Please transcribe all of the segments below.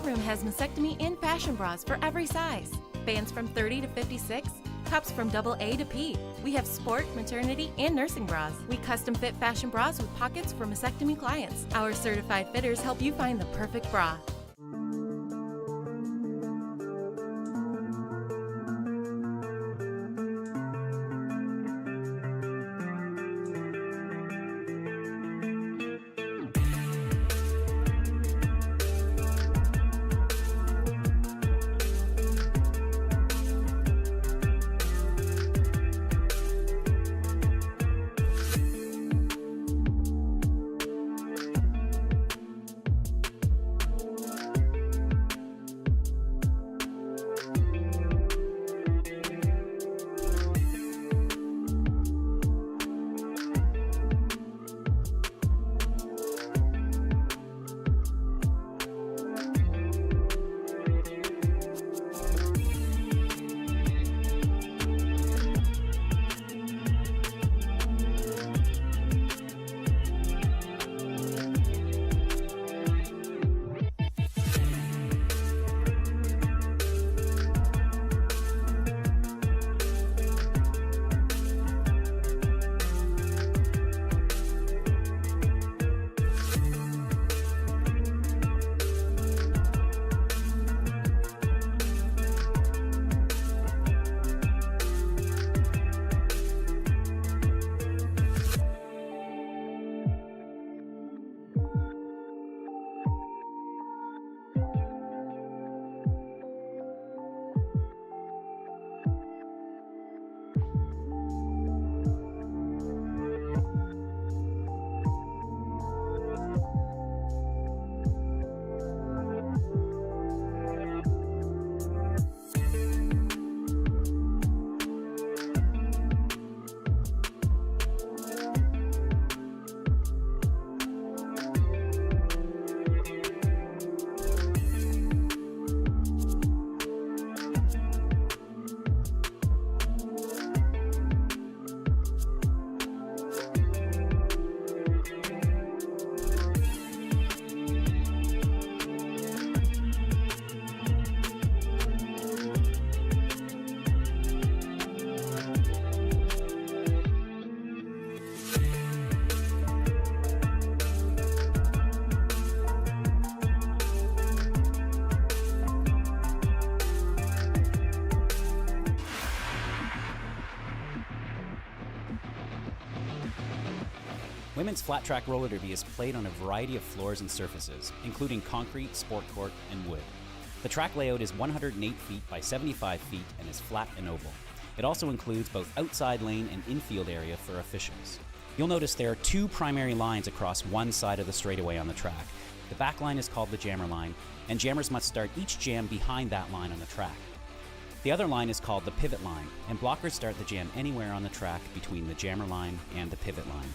room has mastectomy and fashion bras for every size. Bands from 30 to 56, cups from AA to P. We have sport, maternity, and nursing bras. We custom fit fashion bras with pockets for mastectomy clients. Our certified fitters help you find the perfect bra. Women's flat track roller derby is played on a variety of floors and surfaces, including concrete, sport court, and wood. The track layout is 108 feet by 75 feet and is flat and oval. It also includes both outside lane and infield area for officials. You'll notice there are two primary lines across one side of the straightaway on the track. The back line is called the jammer line, and jammers must start each jam behind that line on the track. The other line is called the pivot line, and blockers start the jam anywhere on the track between the jammer line and the pivot line.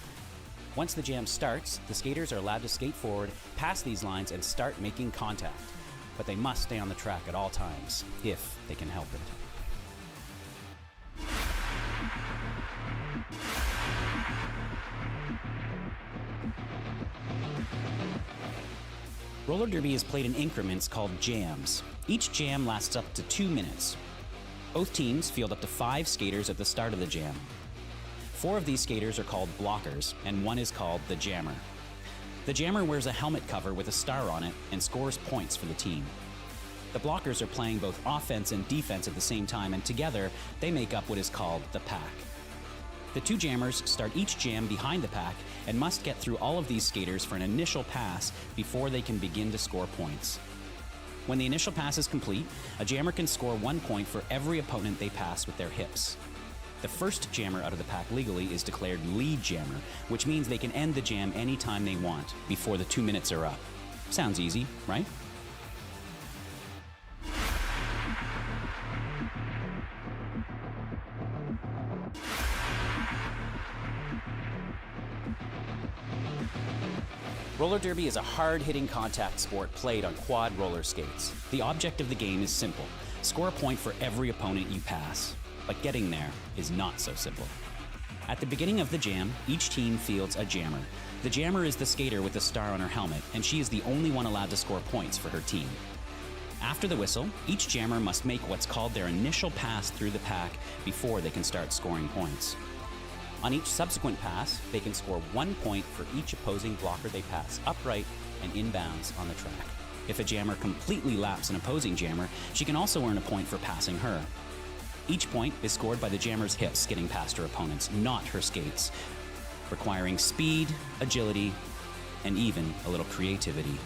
Once the jam starts, the skaters are allowed to skate forward, past these lines, and start making contact. But they must stay on the track at all times, if they can help it. Roller derby is played in increments called jams. Each jam lasts up to 2 minutes. Both teams field up to 5 skaters at the start of the jam. 4 of these skaters are called blockers, and 1 is called the jammer. The jammer wears a helmet cover with a star on it and scores points for the team. The blockers are playing both offense and defense at the same time, and together they make up what is called the pack. The 2 jammers start each jam behind the pack and must get through all of these skaters for an initial pass before they can begin to score points. When the initial pass is complete, a jammer can score 1 point for every opponent they pass with their hips. The first jammer out of the pack legally is declared lead jammer, which means they can end the jam anytime they want before the 2 minutes are up. Sounds easy, right? Roller derby is a hard-hitting contact sport played on quad roller skates. The object of the game is simple: score a point for every opponent you pass. But getting there is not so simple. At the beginning of the jam, each team fields a jammer. The jammer is the skater with the star on her helmet, and she is the only one allowed to score points for her team. After the whistle, each jammer must make what's called their initial pass through the pack before they can start scoring points. On each subsequent pass, they can score 1 point for each opposing blocker they pass upright and inbounds on the track. If a jammer completely laps an opposing jammer, she can also earn a point for passing her. Each point is scored by the jammer's hips getting past her opponents, not her skates, requiring speed, agility, and even a little creativity.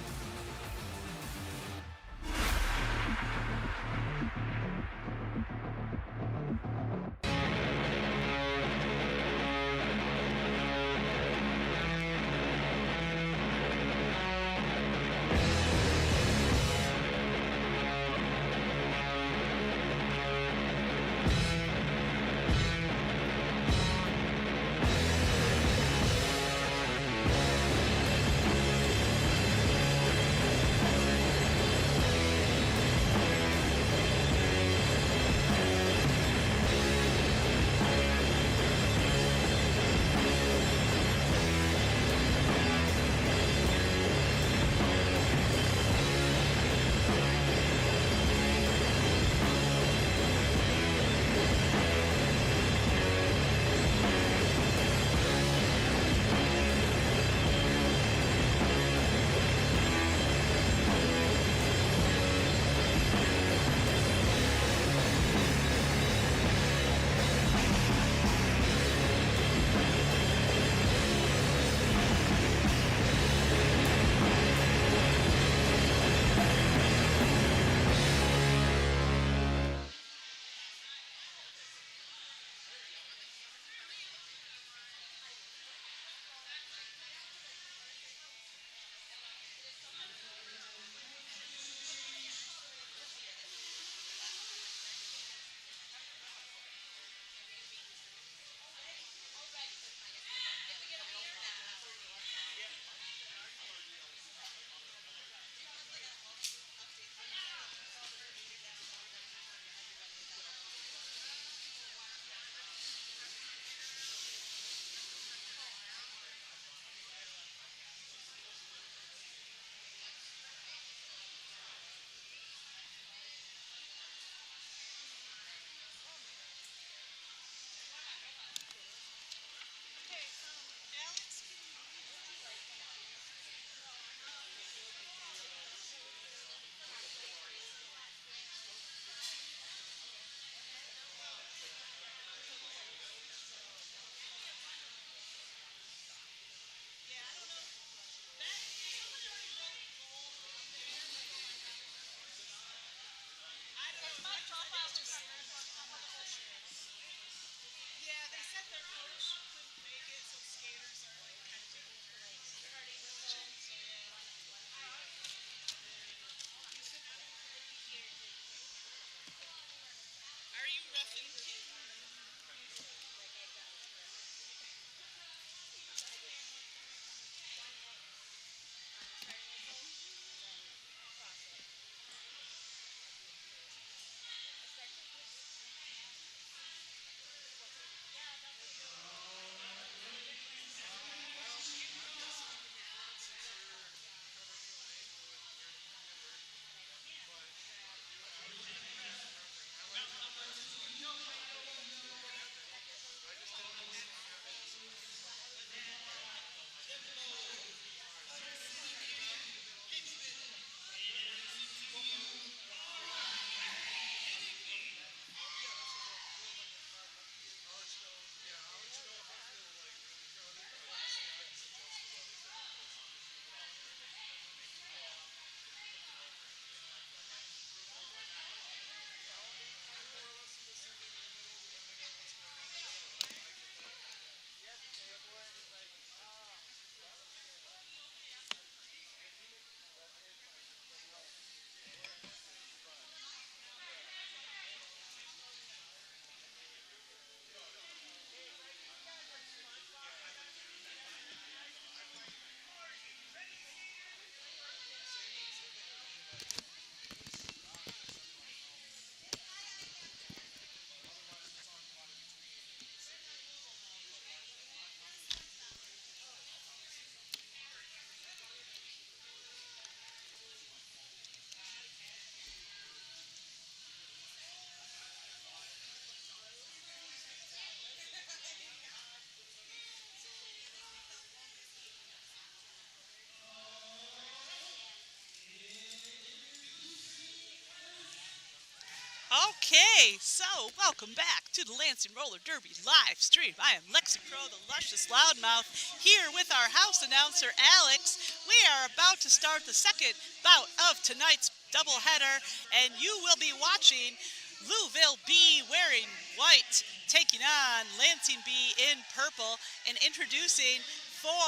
Okay, so welcome back to the Lansing Roller Derby live stream. I am Lexi Pro, the luscious loudmouth, here with our house announcer, Alex. We are about to start the second bout of tonight's doubleheader, and you will be watching Louisville B wearing white taking on Lansing B in purple. And introducing for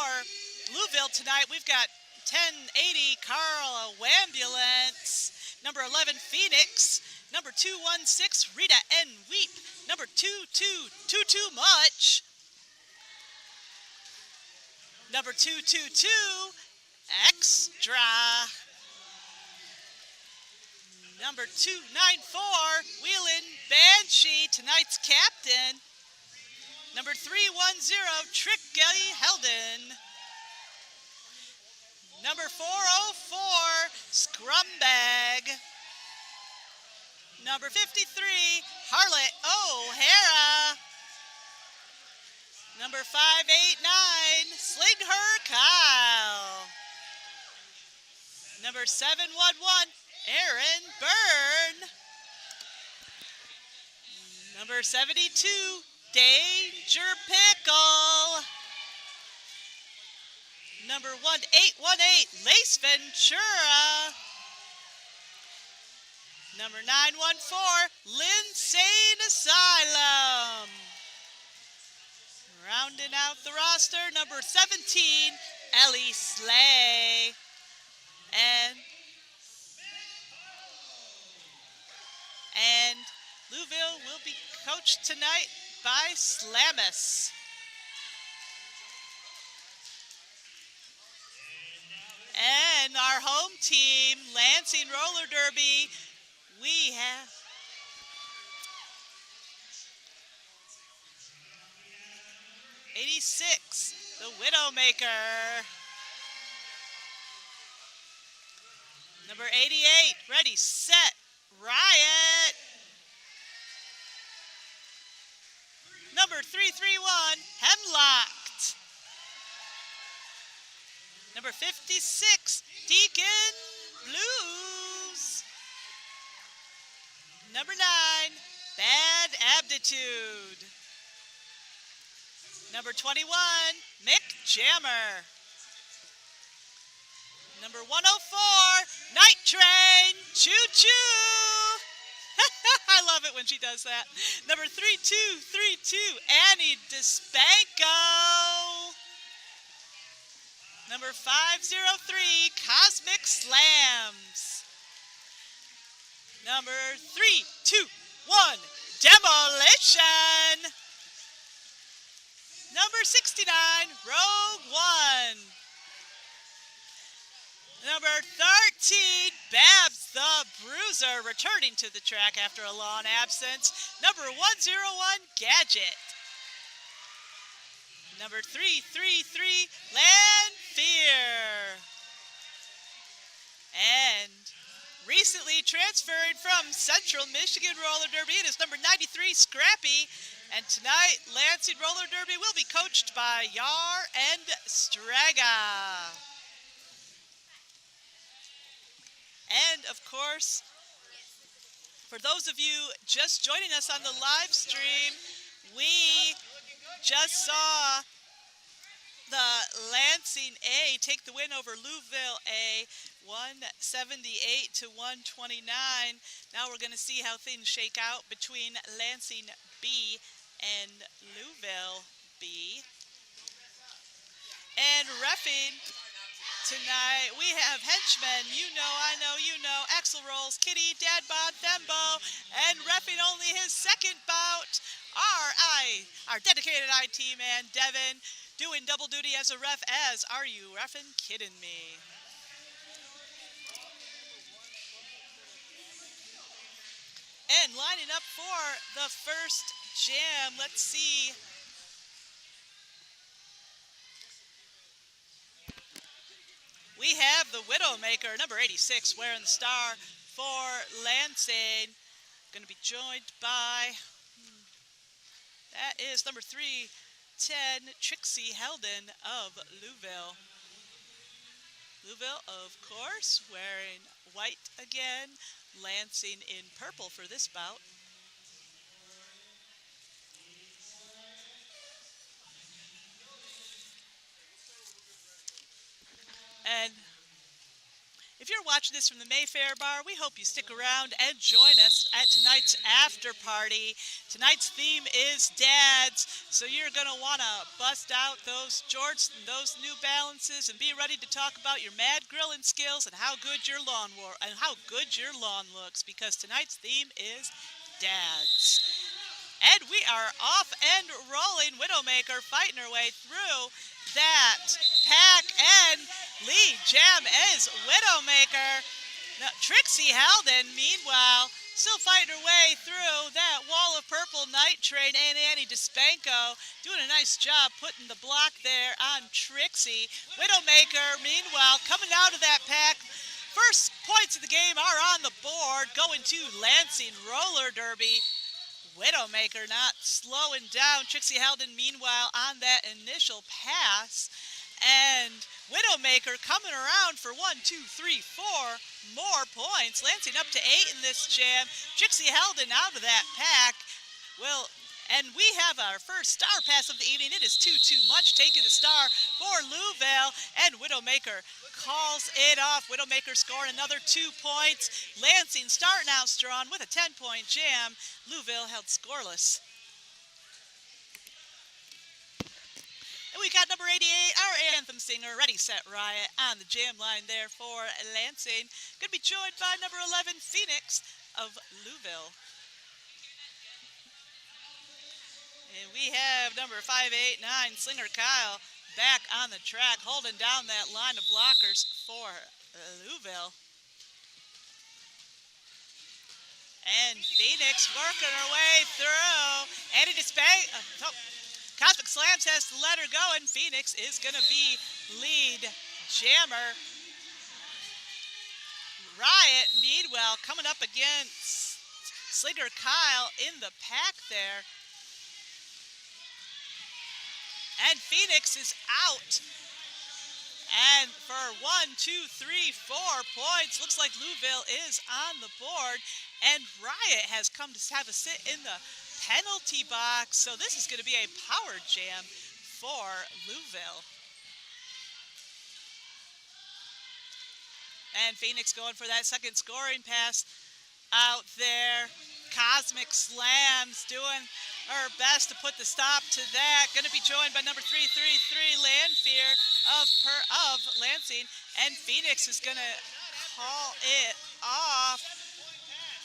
Louisville tonight, we've got 1080 Carl Wambulance, number 11 Phoenix, number 216 Rita N. Weep, number 2222 Much, number 222 Extra, number 294 Wheelin' Banshee, tonight's captain, number 310 Tricky Helden, number 404 Scrumbag, number 53 Harlot O'Hara, number 589 Sling Her Kyle, number 711 Aaron Byrne, number 72 Danger Pickle, number 1818 Lace Ventura, number 914 Linsane Asylum. Rounding out the roster, number 17 Ellie Slay, and Louisville will be coached tonight by Slamus. And our home team, Lansing Roller Derby, we have '86, the Widowmaker. Number 88, Ready, Set, Riot. Number 331, Hemlocked. Number 56, Deacon Blues. Number 9, Bad Aptitude. Number 21, Mick Jammer. Number 104, Night Train, Choo Choo. I love it when she does that. Number 3232, Annie Despanko. Number 503, Cosmic Slams. Number 321, Demolition. Number 69, Rogue One. Number 13, Babs the Bruiser, returning to the track after a long absence. Number 101, Gadget. Number 333, Lanfear. And recently transferred from Central Michigan Roller Derby, it is number 93, Scrappy. And tonight, Lansing Roller Derby will be coached by Yar and Straga. And of course, for those of you just joining us on the live stream, we just saw the Lansing A take the win over Louisville A, 178 to 129. Now we're going to see how things shake out between Lansing B and Louisville B. And reffing tonight, we have henchmen, you know, I know, you know, Axel Rolls, Kitty, Dad Bod, Thembo, and reffing only his second bout, our dedicated IT man, Devin, doing double duty as a ref as, are you reffing kidding me? And lining up for the first jam, let's see. We have the Widowmaker, number 86, wearing the star for Lansing. Going to be joined by, that is number 310, Trixie Helden of Louisville. Louisville, of course, wearing white again. Lansing in purple for this bout. And if you're watching this from the Mayfair Bar, we hope you stick around and join us at tonight's after party. Tonight's theme is dads, so you're going to want to bust out those jorts and those New Balances and be ready to talk about your mad grilling skills and how good your lawn looks, because tonight's theme is dads. And we are off and rolling. Widowmaker fighting her way through that pack, and lead jam is Widowmaker. Now, Trixie Halden, meanwhile, still fighting her way through that wall of purple Night Train, and Annie DeSpanko doing a nice job putting the block there on Trixie. Widowmaker, meanwhile, coming out of that pack. First points of the game are on the board, going to Lansing Roller Derby. Widowmaker not slowing down. Trixie Halden, meanwhile, on that initial pass. And Widowmaker coming around for 1, 2, 3, 4 more points. Lansing up to 8 in this jam. Trixie Halden out of that pack. Well, and we have our first star pass of the evening. It is too much, taking the star for Louisville, and Widowmaker calls it off. Widowmaker scoring another 2 points. Lansing starting out strong with a 10-point jam. Louisville held scoreless. And we got number 88, our anthem singer, Ready, Set, Riot, on the jam line there for Lansing. Going to be joined by number 11, Phoenix of Louisville. And we have number 589, Slinger Kyle, back on the track, holding down that line of blockers for Louisville. And Phoenix working her way through. Annie DeSpanko. Cosmic Slams has to let her go, and Phoenix is going to be lead jammer. Riot, meanwhile, coming up against Slinger Kyle in the pack there. And Phoenix is out. And for 1, 2, 3, 4 points, looks like Louisville is on the board. And Riot has come to have a sit in the penalty box. So this is going to be a power jam for Louisville. And Phoenix going for that second scoring pass out there. Cosmic Slams doing her best to put the stop to that. Going to be joined by number 333, Lanfear of Lansing. And Phoenix is going to call it off.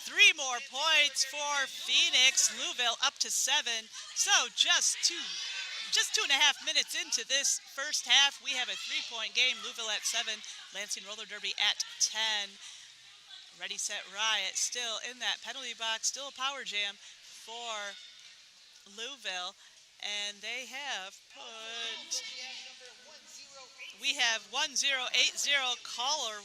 3 more points for Phoenix. Louisville up to 7. So just 2.5 minutes into this first half, we have a 3-point game. Louisville at 7, Lansing Roller Derby at 10. Ready, Set, Riot still in that penalty box, still a power jam for Louisville. And they have put, we have 1080 Carla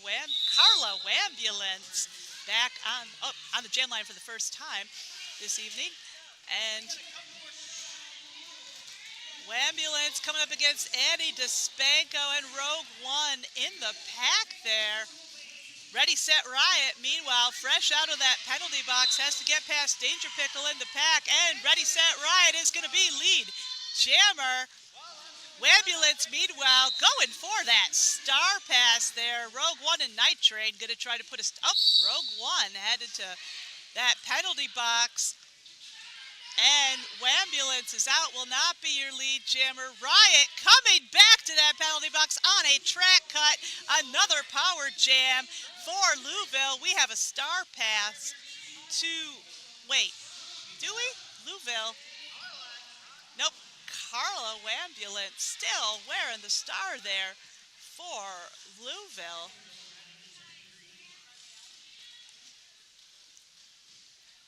Wambulance back on the jam line for the first time this evening. And Wambulance coming up against Annie DeSpanko and Rogue One in the pack there. Ready, Set, Riot, meanwhile, fresh out of that penalty box, has to get past Danger Pickle in the pack, and Ready, Set, Riot is going to be lead jammer. Wambulance, meanwhile, going for that star pass there. Rogue One and Night Train going to try to put a... Rogue One headed to that penalty box. And Wambulance is out, will not be your lead jammer. Riot coming back to that penalty box on a track cut. Another power jam for Louisville. We have a star pass to... Wait, do we? Louisville. Nope. Carla Wambulance still wearing the star there for Louisville.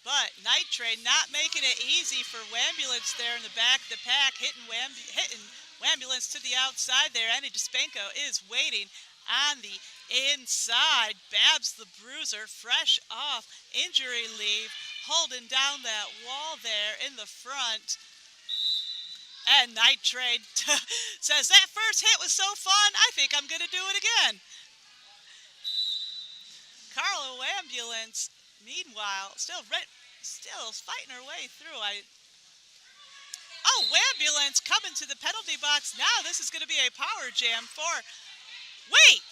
But Night Train not making it easy for Wambulance there in the back of the pack, hitting Wambulance to the outside there. Annie DeSpanko is waiting on the inside. Babs the Bruiser, fresh off injury leave, holding down that wall there in the front. And Night Train says, that first hit was so fun, I think I'm going to do it again. Carla Wambulance, meanwhile, still fighting her way through. Wambulance coming to the penalty box. Now this is going to be a power jam for... Wait!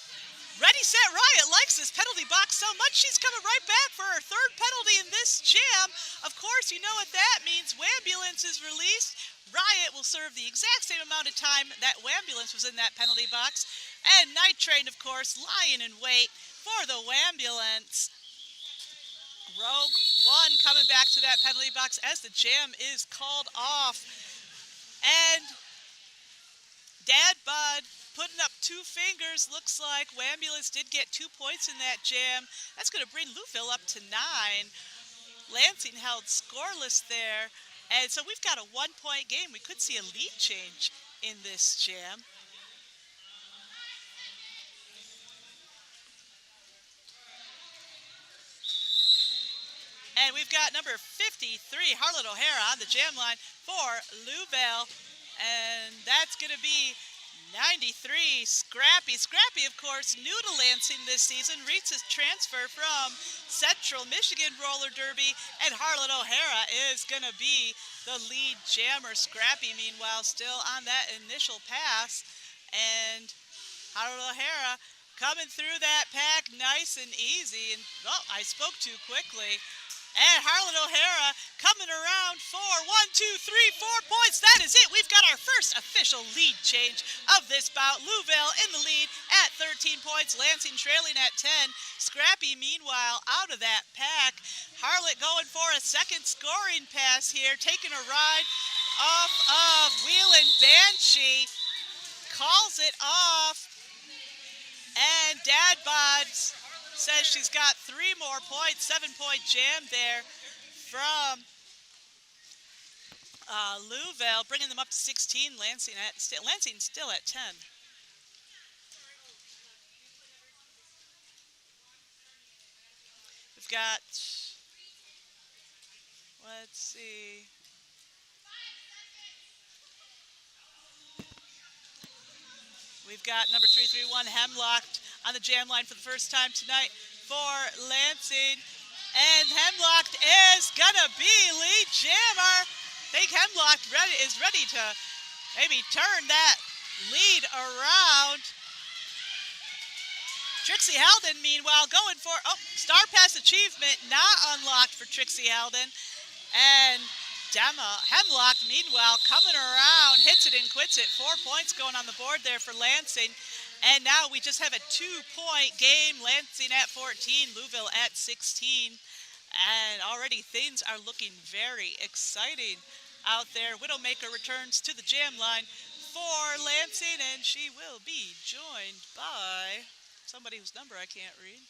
Ready, Set, Riot likes this penalty box so much she's coming right back for her third penalty in this jam. Of course, you know what that means. Wambulance is released. Riot will serve the exact same amount of time that Wambulance was in that penalty box. And Night Train, of course, lying in wait for the Wambulance. Rogue One coming back to that penalty box as the jam is called off. And Dad Bud putting up 2 fingers. Looks like Wambulance did get 2 points in that jam. That's going to bring Louisville up to 9. Lansing held scoreless there. And so we've got a 1-point game. We could see a lead change in this jam. And we've got number 53, Harlan O'Hara, on the jam line for Louisville. And that's going to be 93, Scrappy. Scrappy, of course, new to Lansing this season, reads his transfer from Central Michigan Roller Derby. And Harlan O'Hara is going to be the lead jammer. Scrappy, meanwhile, still on that initial pass. And Harlan O'Hara coming through that pack nice and easy. And, oh, I spoke too quickly. And Harlan O'Hara coming around for 1, 2, 3, 4 points. That is it. We've got our first official lead change of this bout. Louisville in the lead at 13 points. Lansing trailing at 10. Scrappy, meanwhile, out of that pack. Harlan going for a second scoring pass here. Taking a ride off of Wheelin' Banshee. Calls it off. And Dad Bods says she's got 3 more points, 7-point jam there from Louisville, bringing them up to 16. Lansing still at 10. We've got, let's see. We've got number 331, Hemlock, on the jam line for the first time tonight for Lansing. And Hemlock is gonna be lead jammer. I think Hemlock is ready to maybe turn that lead around. Trixie Helden, meanwhile, going for, Star Pass achievement not unlocked for Trixie Helden. And Hemlock, meanwhile, coming around, hits it and quits it. 4 points going on the board there for Lansing. And now we just have a 2-point game. Lansing at 14, Louisville at 16. And already things are looking very exciting out there. Widowmaker returns to the jam line for Lansing, and she will be joined by somebody whose number I can't read.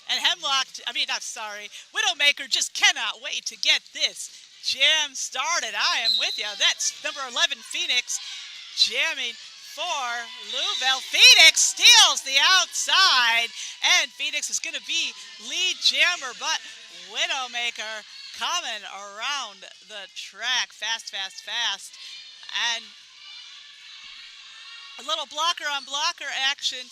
And Widowmaker just cannot wait to get this jam started. I am with you. That's number 11, Phoenix, jamming for Louisville. Phoenix steals the outside, and Phoenix is going to be lead jammer, but Widowmaker coming around the track fast. And a little blocker on blocker action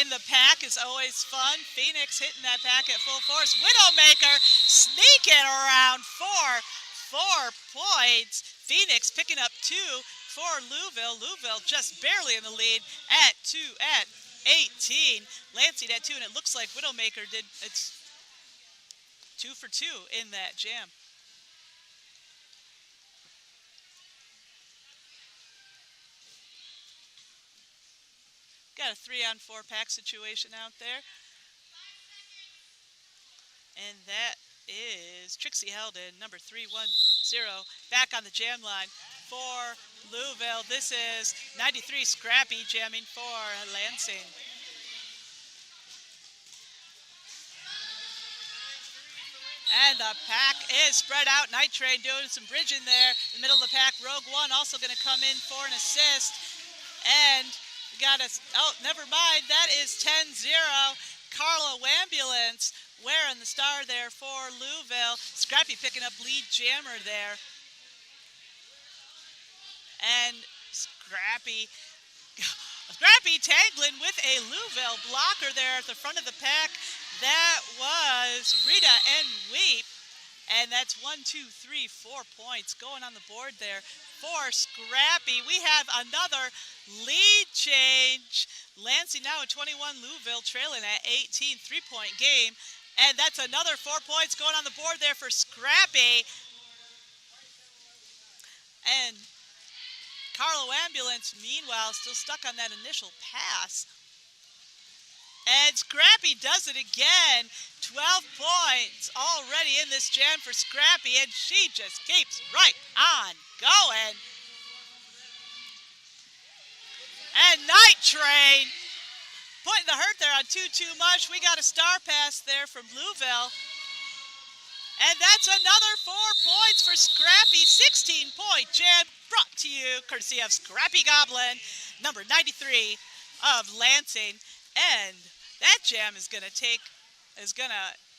in the pack is always fun. Phoenix hitting that pack at full force. Widowmaker sneaking around for 4 points. Phoenix picking up 2 for Louisville. Louisville just barely in the lead at 18. Lansing at 2, and it looks like Widowmaker it's 2 for 2 in that jam. Got a 3-on-4 pack situation out there. And that is Trixie Helden, number 310, back on the jam line for Louisville. This is 93, Scrappy, jamming for Lansing. And the pack is spread out. Night Train doing some bridging there in the middle of the pack. Rogue One also going to come in for an assist. And we got us, never mind. That is 10-0. Carla Wambulance wearing the star there for Louisville. Scrappy picking up lead jammer there. And Scrappy tangling with a Louisville blocker there at the front of the pack. That was Rita and Weep. And that's 1, 2, 3, 4 points going on the board there for Scrappy. We have another lead change. Lansing now at 21, Louisville trailing at 18, 3-point game. And that's another 4 points going on the board there for Scrappy. And Carlo Ambulance, meanwhile, still stuck on that initial pass. And Scrappy does it again. 12 points already in this jam for Scrappy, and she just keeps right on going. And Night Train putting the hurt there on Too Much. We got a star pass there from Louisville. And that's another 4 points for Scrappy. 16-point jam brought to you courtesy of Scrappy Goblin, number 93 of Lansing. And that jam is going to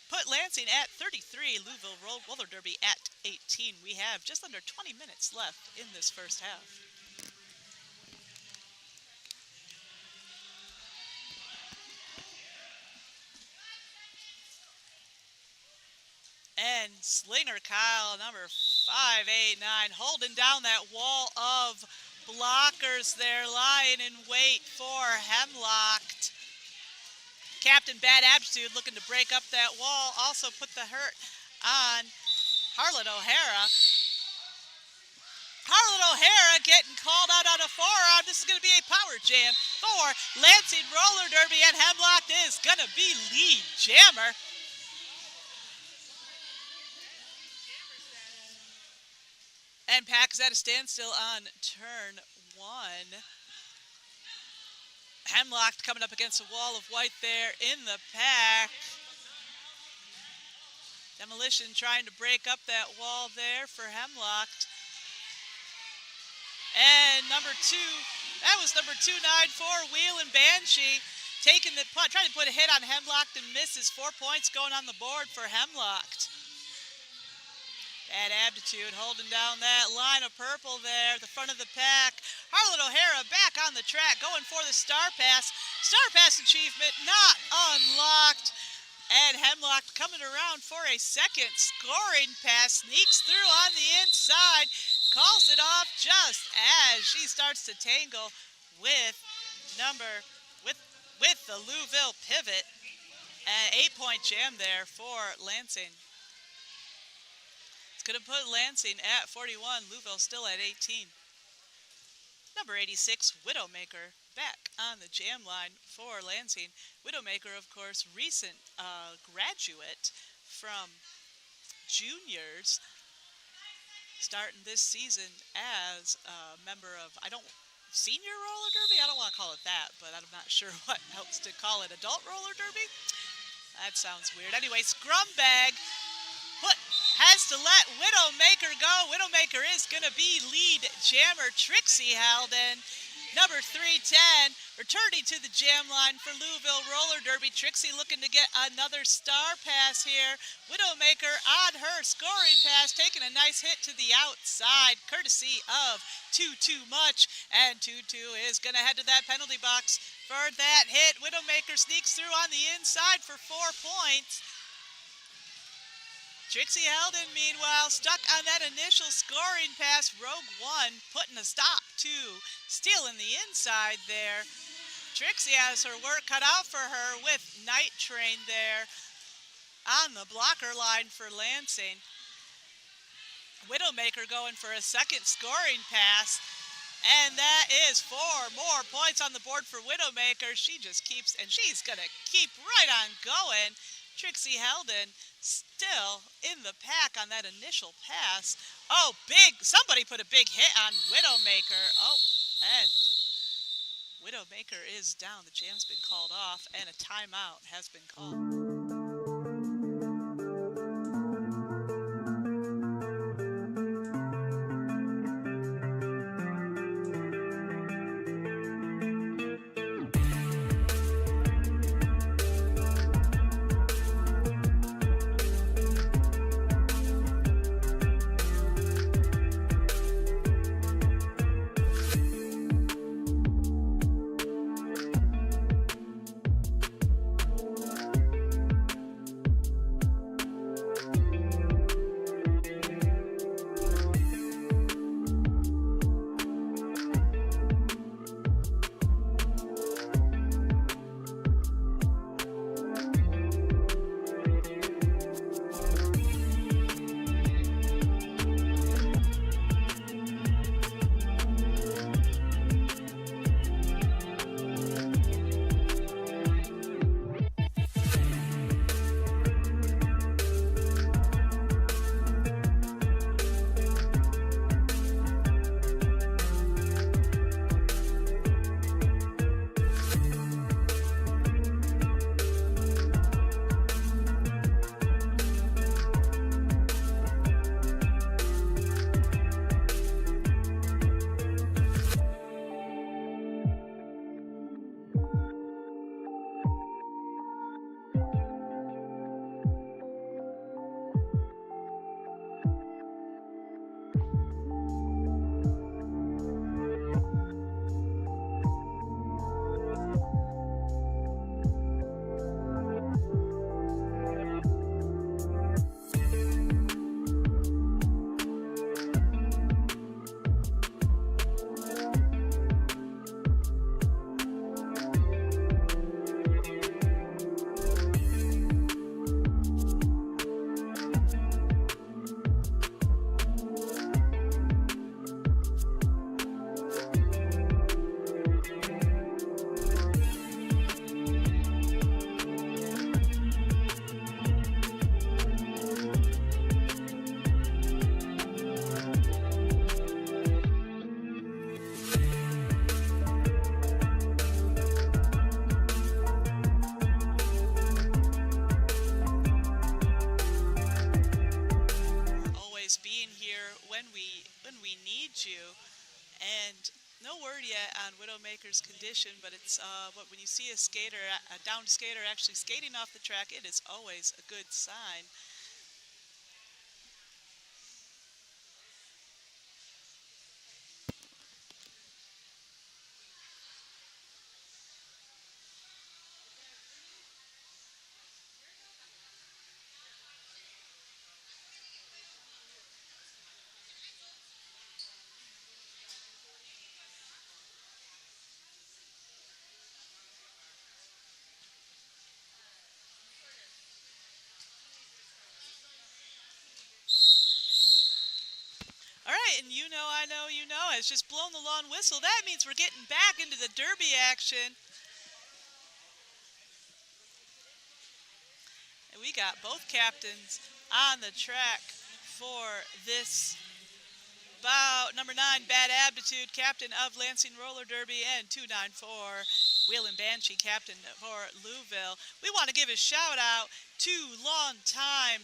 put Lansing at 33, Louisville Roller Derby at 18. We have just under 20 minutes left in this first half. And Slinger Kyle, number 589, holding down that wall of blockers there, lying in wait for Hemlocked. Captain Bad Aptitude looking to break up that wall. Also put the hurt on Harlan O'Hara. Harlan O'Hara getting called out on a forearm. This is going to be a power jam for Lansing Roller Derby, and Hemlocked is going to be lead jammer. And Pack is at a standstill on turn 1. Hemlocked coming up against a wall of white there in the pack. Demolition trying to break up that wall there for Hemlocked. And number 2, that was number 294, Wheel and Banshee, taking the punt, trying to put a hit on Hemlocked and misses. 4 points going on the board for Hemlocked. Bad Aptitude holding down that line of purple there at the front of the pack. Harlan O'Hara back on the track, going for the Star Pass. Star Pass achievement not unlocked. And Hemlocked coming around for a second scoring pass. Sneaks through on the inside. Calls it off just as she starts to tangle with with the Louisville pivot. An 8-point jam there for Lansing. Going to put Lansing at 41, Louisville still at 18. Number 86, Widowmaker, back on the jam line for Lansing. Widowmaker, of course, recent graduate from juniors, starting this season as a member of, senior roller derby? I don't want to call it that, but I'm not sure what else to call it. Adult roller derby? That sounds weird. Anyway, Scrumbag has to let Widowmaker go. Widowmaker is going to be lead jammer. Trixie Halden, number 310, returning to the jam line for Louisville Roller Derby. Trixie looking to get another star pass here. Widowmaker on her scoring pass, taking a nice hit to the outside, courtesy of Too Much. And Too is going to head to that penalty box for that hit. Widowmaker sneaks through on the inside for 4 points. Trixie Halden, meanwhile, stuck on that initial scoring pass. Rogue One putting a stop to stealing the inside there. Trixie has her work cut out for her with Night Train there on the blocker line for Lansing. Widowmaker going for a second scoring pass. And that is 4 more points on the board for Widowmaker. She just keeps, and she's going to keep right on going. Trixie Halden still in the pack on that initial pass. Oh, somebody put a big hit on Widowmaker. Oh, and Widowmaker is down. The jam's been called off, and a timeout has been called. when we need you. And no word yet on Widowmaker's condition, but it's when you see a skater, a downed skater actually skating off the track, it is always a good sign. All right, and you know, I know, you know, has just blown the long whistle. That means we're getting back into the Derby action. And we got both captains on the track for this bout. Number 9, Bad Aptitude, captain of Lansing Roller Derby, and 294, Wheelin' Banshee, captain for Louisville. We want to give a shout out to long-time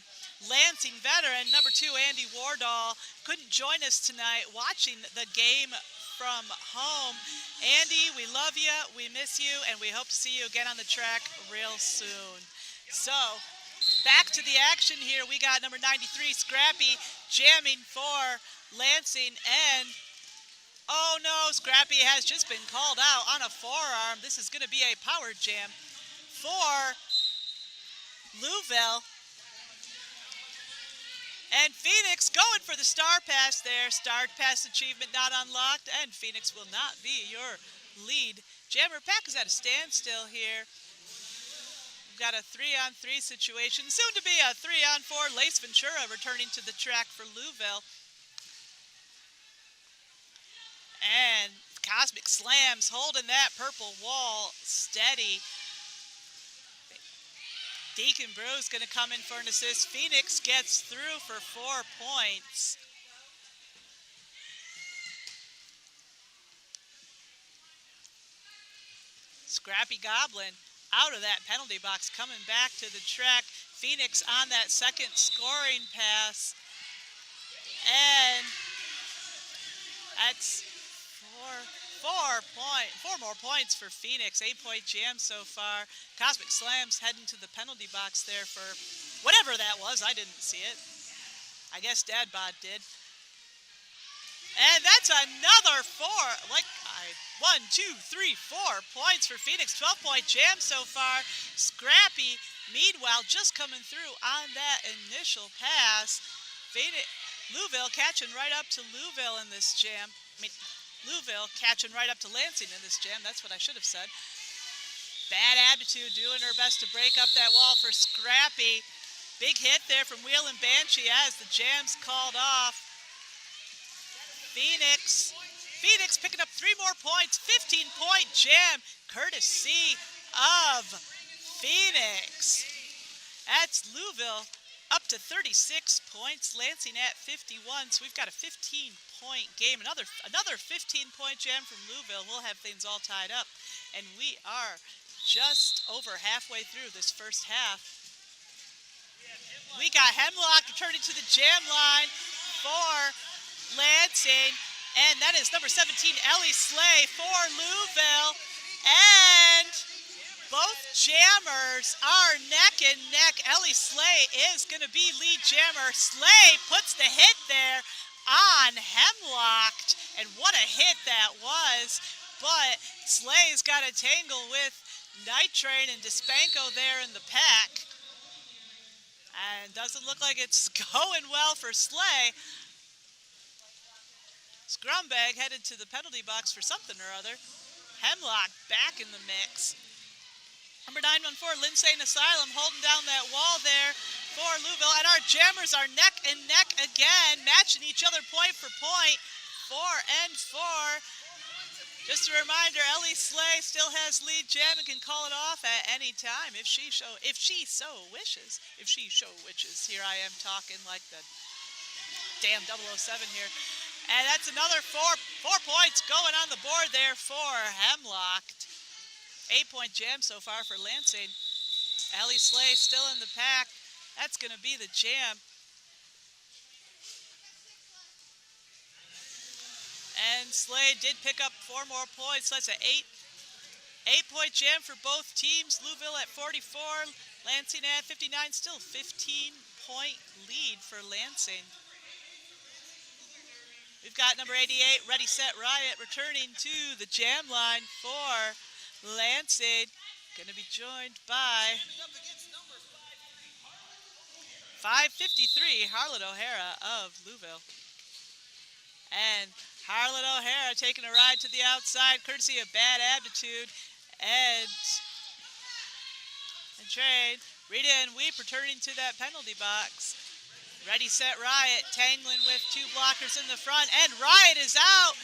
Lansing veteran, number 2, Andy Wardall. Couldn't join us tonight watching the game from home. Andy, we love you, we miss you, and we hope to see you again on the track real soon. So, back to the action here. We got number 93, Scrappy, jamming for Lansing, and oh no, Scrappy has just been called out on a forearm. This is going to be a power jam for Louisville. And Phoenix going for the Star Pass there. Star Pass achievement not unlocked, and Phoenix will not be your lead jammer. Pack is at a standstill here. We've got a 3-on-3 situation, soon to be a 3-on-4. Lace Ventura returning to the track for Louisville. And Cosmic Slams holding that purple wall steady. Deacon Brew's going to come in for an assist. Phoenix gets through for 4 points. Scrappy Goblin out of that penalty box, coming back to the track. Phoenix on that second scoring pass. And that's four more points for Phoenix. 8-point jam so far. Cosmic Slams heading to the penalty box there for whatever that was. I didn't see it. I guess Dad Bod did. And that's another 4. 4 points for Phoenix. 12-point jam so far. Scrappy, meanwhile, just coming through on that initial pass. Louisville catching right up to Louisville in this jam. Louisville catching right up to Lansing in this jam. That's what I should have said. Bad Aptitude doing her best to break up that wall for Scrappy. Big hit there from Wheelin' Banshee as the jam's called off. Phoenix picking up 3 more points. 15-point jam courtesy of Phoenix. That's Louisville up to 36 points. Lansing at 51. So we've got a 15-point game. Another 15-point jam from Louisville. We'll have things all tied up. And we are just over halfway through this first half. We got Hemlock returning to the jam line for Lansing. And that is number 17, Ellie Slay for Louisville. And both jammers are neck and neck. Ellie Slay is going to be lead jammer. Slay puts the hit there on Hemlock. And what a hit that was. But Slay's got a tangle with Night Train and Despanko there in the pack. And doesn't look like it's going well for Slay. Scrumbag headed to the penalty box for something or other. Hemlock back in the mix. Number 914, Lindsay Asylum holding down that wall there for Louisville. And our jammers are neck and neck again, matching each other point for point. 4 and 4. Just a reminder, Ellie Slay still has lead jam and can call it off at any time if she so wishes. Here I am talking like the damn 007 here. And that's another 4 points going on the board there for Hemlock. 8-point jam so far for Lansing. Ellie Slay still in the pack. That's going to be the jam. And Slade did pick up 4 more points. So that's an 8-point jam for both teams. Louisville at 44, Lansing at 59. Still 15-point lead for Lansing. We've got number 88, Ready, Set, Riot, returning to the jam line for Lansing. Going to be joined by 553, Harlan O'Hara of Louisville. And Harlan O'Hara taking a ride to the outside, courtesy of Bad Aptitude. And Trade, Rita and Weep returning to that penalty box. Ready, Set, Riot, tangling with 2 blockers in the front, and Riot is out.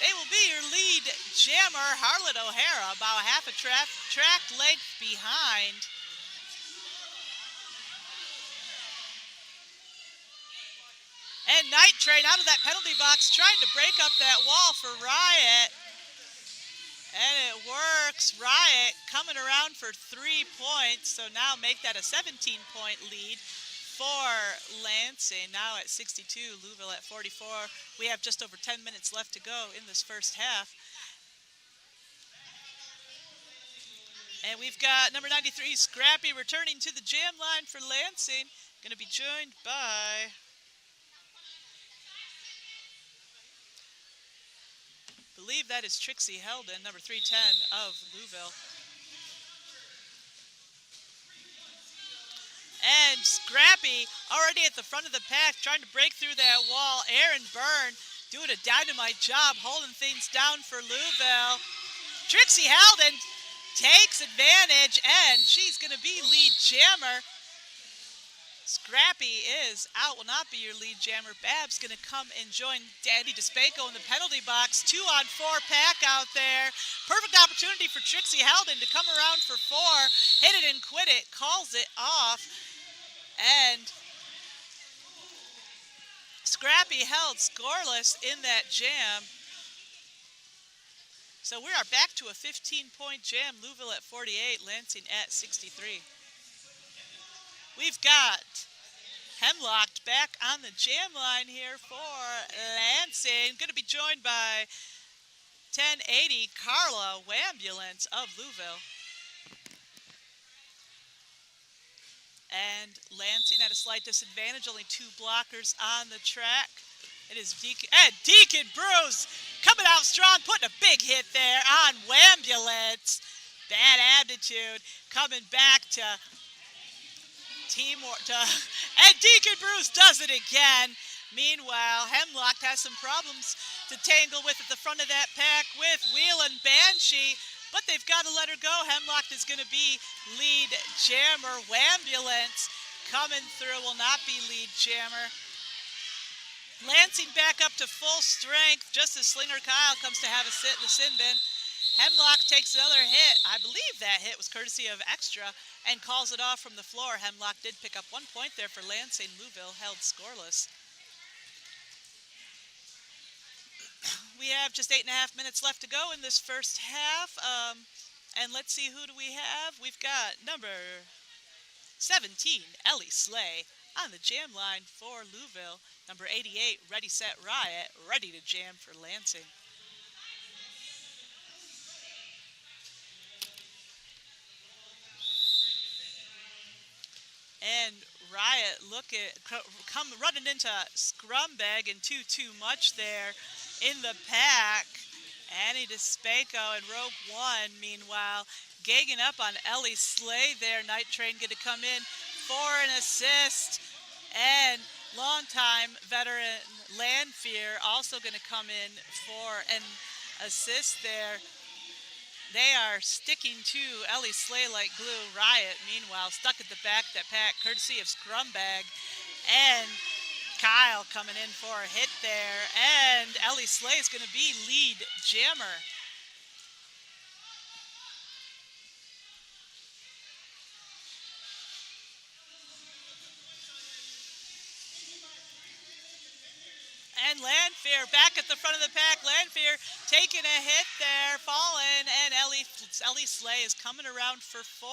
They will be your lead jammer, Harlan O'Hara, about half a track length behind. And Night Train out of that penalty box, trying to break up that wall for Riot. And it works. Riot coming around for 3 points, so now make that a 17-point lead for Lansing. Now at 62, Louisville at 44. We have just over 10 minutes left to go in this first half. And we've got number 93, Scrappy, returning to the jam line for Lansing. Going to be joined by I believe that is Trixie Heldon, number 310 of Louisville. And Scrappy already at the front of the pack, trying to break through that wall. Aaron Byrne doing a dynamite job holding things down for Louisville. Trixie Heldon takes advantage, and she's going to be lead jammer. Scrappy is out, will not be your lead jammer. Bab's going to come and join Danny DeSpaco in the penalty box. 2-on-4 pack out there. Perfect opportunity for Trixie Heldon to come around for 4. Hit it and quit it, calls it off. And Scrappy held scoreless in that jam. So we are back to a 15-point jam. Louisville at 48, Lansing at 63. We've got Hemlocked back on the jam line here for Lansing. Going to be joined by 1080 Carla Wambulance of Louisville. And Lansing at a slight disadvantage, only 2 blockers on the track. It is Deacon Bruce coming out strong, putting a big hit there on Wambulance. Bad Aptitude coming back to teamwork. And Deacon Bruce does it again. Meanwhile, Hemlock has some problems to tangle with at the front of that pack with Wheel and Banshee, but they've got to let her go. Hemlock is going to be lead jammer. Wambulance coming through, will not be lead jammer. Lansing back up to full strength just as Slinger Kyle comes to have a sit in the sin bin. Hemlock takes another hit. I believe that hit was courtesy of Extra and calls it off from the floor. Hemlock did pick up 1 point there for Lansing. Louisville held scoreless. We have just 8.5 minutes left to go in this first half. And let's see, who do we have? We've got number 17, Ellie Slay, on the jam line for Louisville. Number 88, Ready, Set, Riot, ready to jam for Lansing. And Riot come running into Scrumbag and too much there in the pack. Annie DeSpaco and Rogue One, meanwhile, gagging up on Ellie Slay there. Night Train going to come in for an assist. And longtime veteran Landfear also going to come in for an assist there. They are sticking to Ellie Slay like glue. Riot, meanwhile, stuck at the back of that pack, courtesy of Scrumbag. And Kyle coming in for a hit there. And Ellie Slay is going to be lead jammer. And Landfear back at the front of the pack. Landfear taking a hit there, falling, and Ellie Slay is coming around for 4.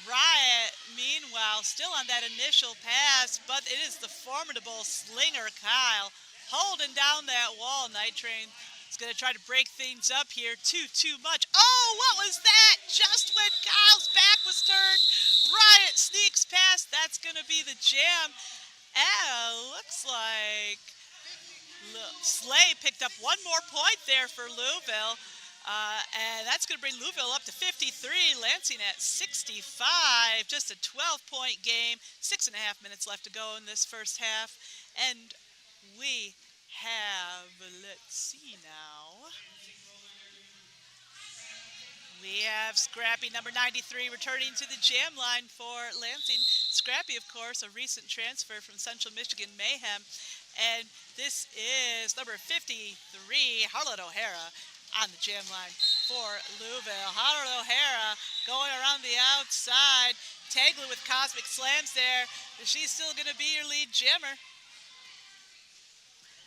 Riot, meanwhile, still on that initial pass, but it is the formidable Slinger Kyle holding down that wall. Night Train is going to try to break things up here. Too much. Oh, what was that? Just when Kyle's back was turned, Riot sneaks past. That's going to be the jam. Looks like Slay picked up one more point there for Louisville. And that's going to bring Louisville up to 53, Lansing at 65. Just a 12-point game. 6.5 minutes left to go in this first half. And we have, let's see now. We have Scrappy, number 93, returning to the jam line for Lansing. Scrappy, of course, a recent transfer from Central Michigan Mayhem. And this is number 53, Harlan O'Hara, on the jam line for Louisville. Harlan O'Hara going around the outside. Tagler with Cosmic Slams there. Is she still going to be your lead jammer?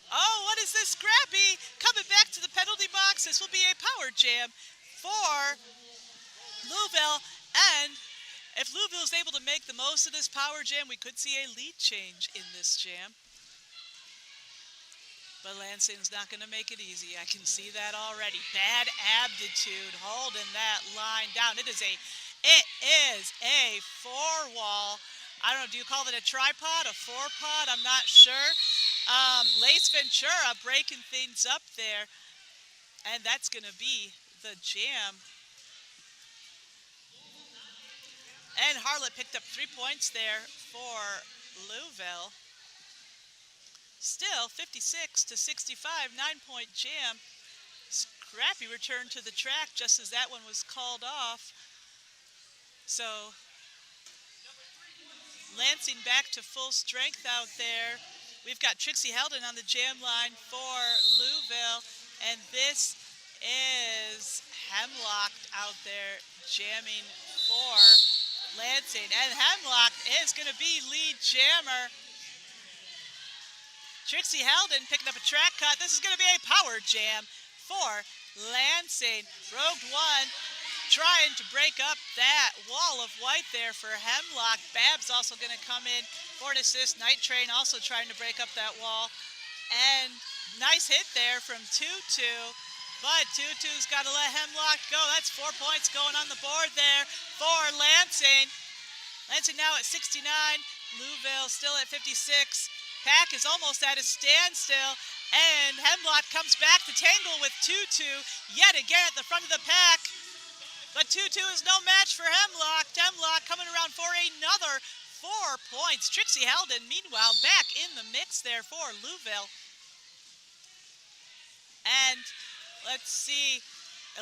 Oh, what is this? Scrappy coming back to the penalty box. This will be a power jam for Louisville. And if Louisville is able to make the most of this power jam, we could see a lead change in this jam. But Lansing's not going to make it easy. I can see that already. Bad aptitude holding that line down. It is a four wall. I don't know, do you call it a tripod, a four-pod? I'm not sure. Lace Ventura breaking things up there. And that's going to be the jam. And Harlot picked up 3 points there for Louisville. Still 56 to 65, 9-point jam. Scrappy returned to the track just as that one was called off. So Lansing back to full strength out there. We've got Trixie Heldon on the jam line for Louisville. And this is Hemlock out there jamming for Lansing. And Hemlock is going to be lead jammer. Trixie Heldon picking up a track cut. This is going to be a power jam for Lansing. Rogue One trying to break up that wall of white there for Hemlock. Babs also going to come in for an assist. Night Train also trying to break up that wall. And nice hit there from Tutu. But Tutu's got to let Hemlock go. That's 4 points going on the board there for Lansing. Lansing now at 69. Louisville still at 56. Pack is almost at a standstill, and Hemlock comes back to tangle with Tutu yet again at the front of the pack. But Tutu is no match for Hemlock. Hemlock coming around for another 4 points. Trixie Heldon, meanwhile, back in the mix there for Louisville. And let's see,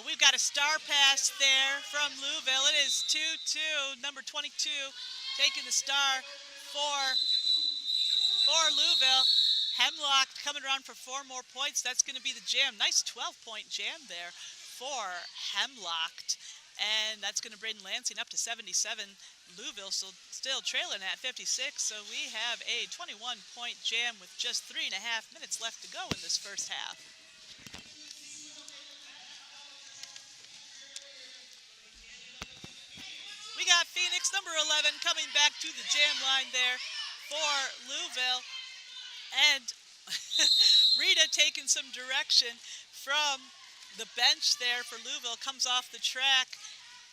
we've got a star pass there from Louisville. It is Tutu, number 22, taking the star for Louisville. Hemlock coming around for 4 more points. That's going to be the jam. Nice 12-point jam there for Hemlock. And that's going to bring Lansing up to 77. Louisville still trailing at 56. So we have a 21-point jam with just 3.5 minutes left to go in this first half. We got Phoenix, number 11, coming back to the jam line there for Louisville. And Rita taking some direction from the bench there for Louisville, comes off the track.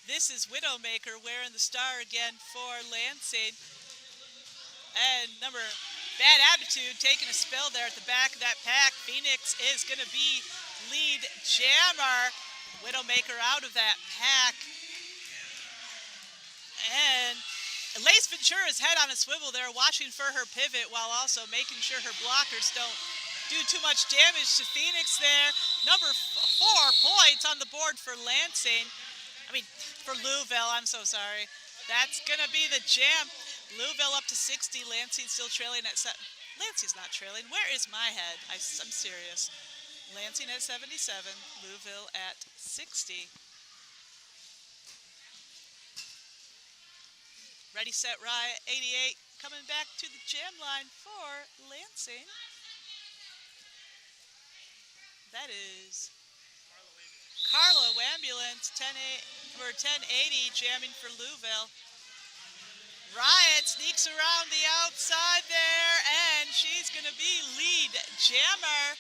This is Widowmaker wearing the star again for Lansing. And Bad Attitude taking a spill there at the back of that pack. Phoenix is going to be lead jammer. Widowmaker out of that pack. And Lace Ventura's head on a swivel there, watching for her pivot while also making sure her blockers don't do too much damage to Phoenix there. Number 4 points on the board for Lansing. For Louisville, I'm so sorry. That's going to be the jam. Louisville up to 60. Lansing still trailing at 7. Lansing's not trailing. Where is my head? I'm serious. Lansing at 77. Louisville at 60. Ready, Set, Riot, 88, coming back to the jam line for Lansing. That is Carla Ambulance, number 1080, jamming for Louisville. Riot sneaks around the outside there, and she's going to be lead Jammer.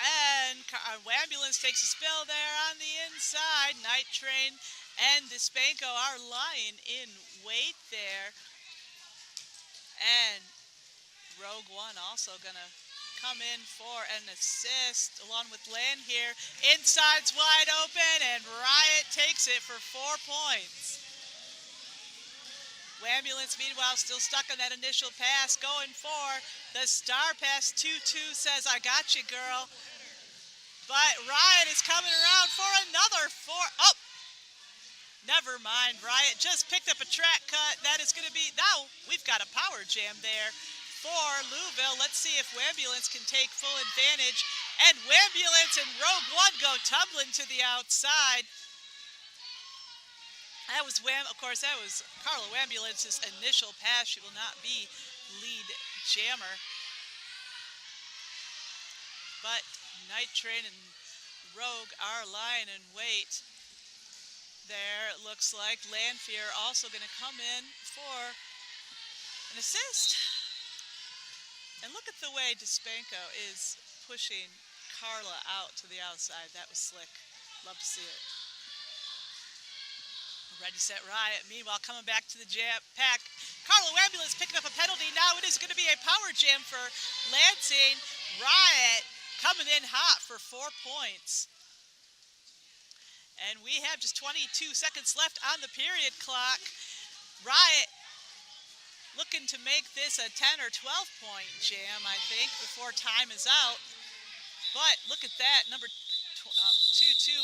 And Ambulance takes a spill there on the inside. Night Train and Dispanko are lying in wait there. And Rogue One also gonna come in for an assist along with Land here. Inside's wide open and Riot takes it for 4 points. Ambulance meanwhile still stuck on that initial pass, going for the star pass. 2-2 says, I got you, girl. But Riot is coming around for another 4. Oh, never mind. Riot just picked up a track cut. That is going to be, now we've got a power jam there for Louisville. Let's see if Ambulance can take full advantage. And Ambulance and Rogue One go tumbling to the outside. That was of course, that was Carla Ambulance's initial pass. She will not be lead jammer. But Night Train and Rogue are lying in wait. There, it looks like Lanfear also going to come in for an assist. And look at the way Dispanko is pushing Carla out to the outside. That was slick. Love to see it. Ready, set, Riot. Meanwhile, coming back to the jam pack. Carlo Ambulance picking up a penalty. Now it is going to be a power jam for Lansing. Riot coming in hot for 4 points. And we have just 22 seconds left on the period clock. Riot looking to make this a 10 or 12 point jam, I think, before time is out. But look at that, number 2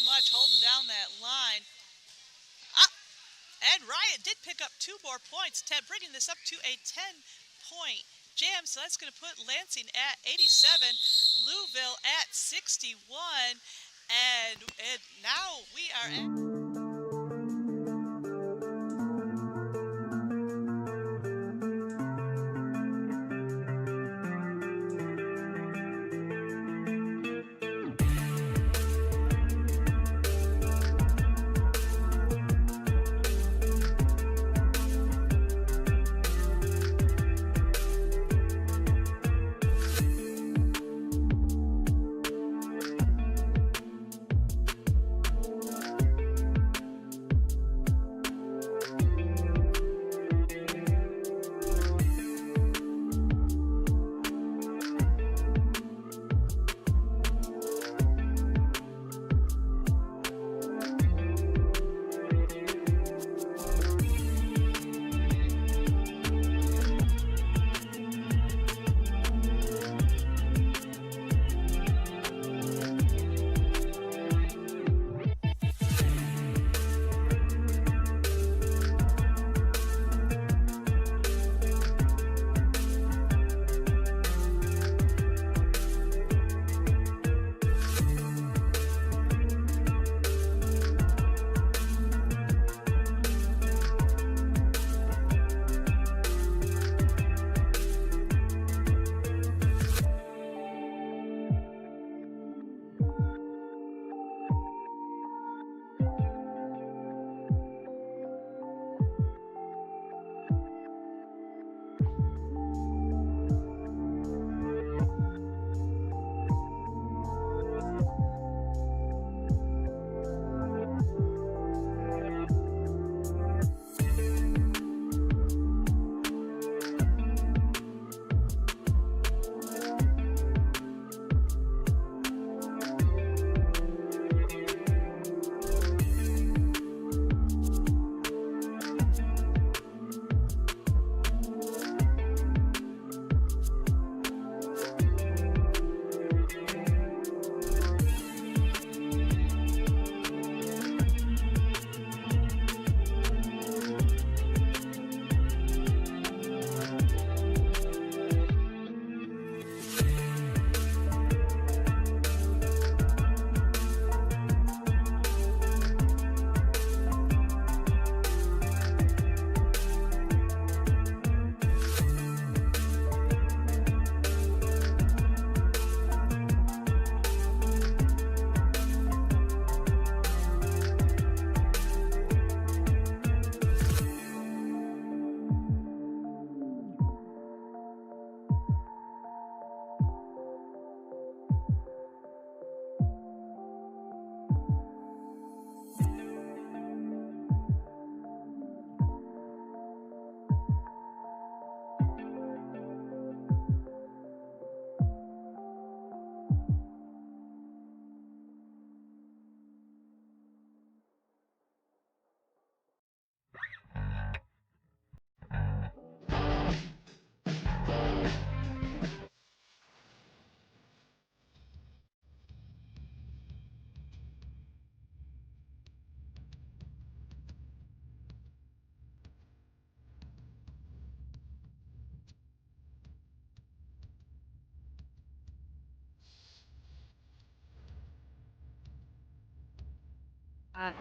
much holding down that line. And Riot did pick up 2 more points, bringing this up to a 10-point jam. So that's going to put Lansing at 87, Louisville at 61. And now we are at...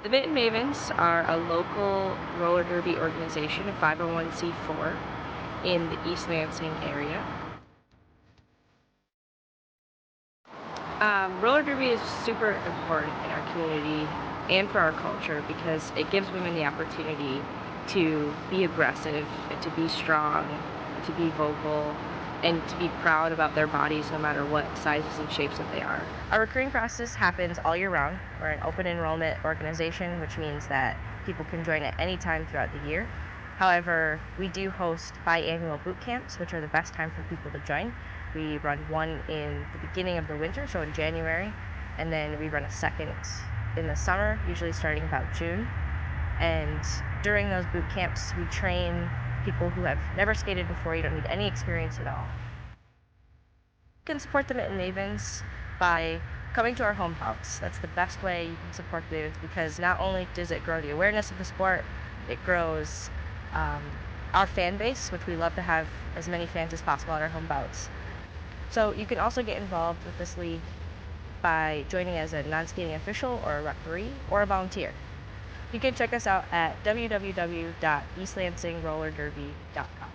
The Mitten Mavens are a local roller derby organization, a 501c4 in the East Lansing area. Roller derby is super important in our community and for our culture because it gives women the opportunity to be aggressive, and to be strong, and to be vocal, and to be proud about their bodies no matter what sizes and shapes that they are. Our recruiting process happens all year round. We're an open enrollment organization, which means that people can join at any time throughout the year. However, we do host biannual boot camps, which are the best time for people to join. We run one in the beginning of the winter, so in January, and then we run a second in the summer, usually starting about June. And during those boot camps, we train people who have never skated before. You don't need any experience at all. You can support the Mitten Mavens by coming to our home bouts. That's the best way you can support the Mavens because not only does it grow the awareness of the sport, it grows our fan base, which we love to have as many fans as possible at our home bouts. So you can also get involved with this league by joining as a non-skating official or a referee or a volunteer. You can check us out at www.eastlansingrollerderby.com.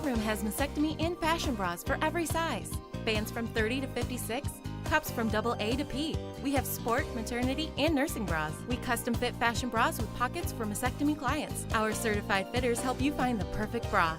room has mastectomy and fashion bras for every size. Bands from 30 to 56, cups from AA to P. We have sport, maternity, and nursing bras. We custom fit fashion bras with pockets for mastectomy clients. Our certified fitters help you find the perfect bra.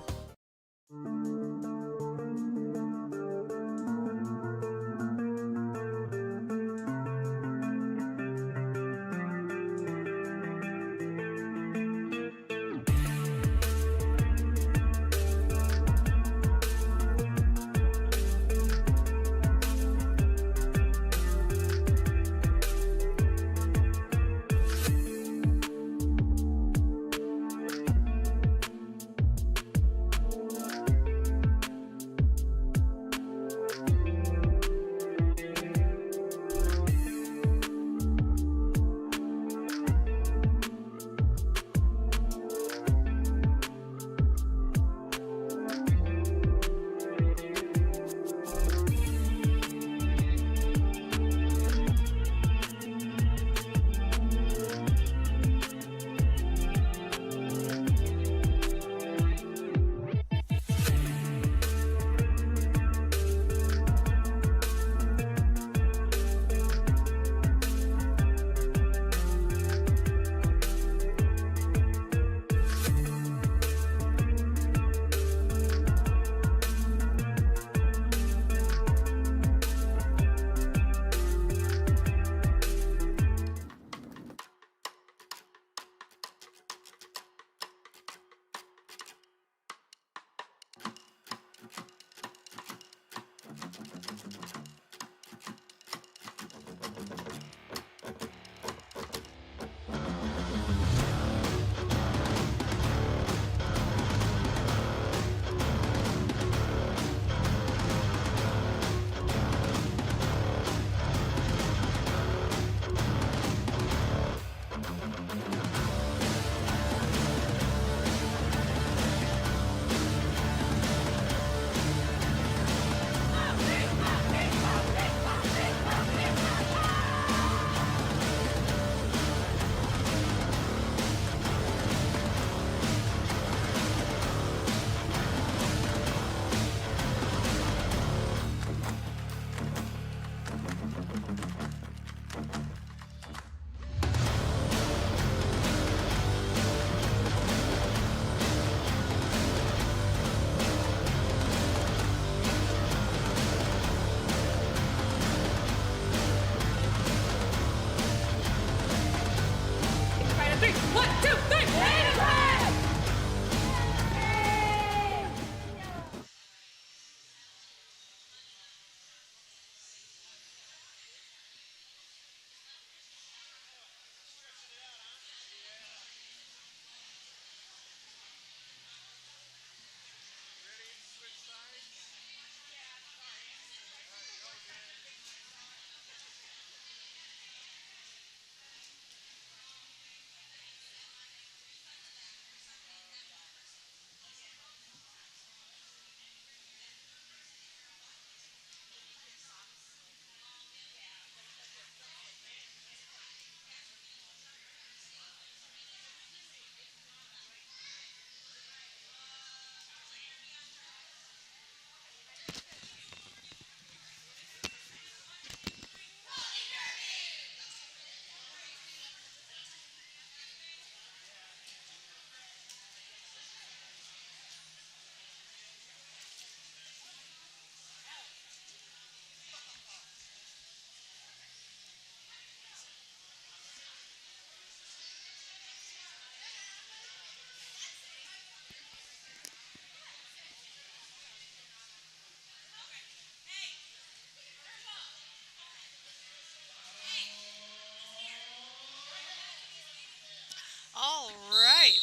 All right,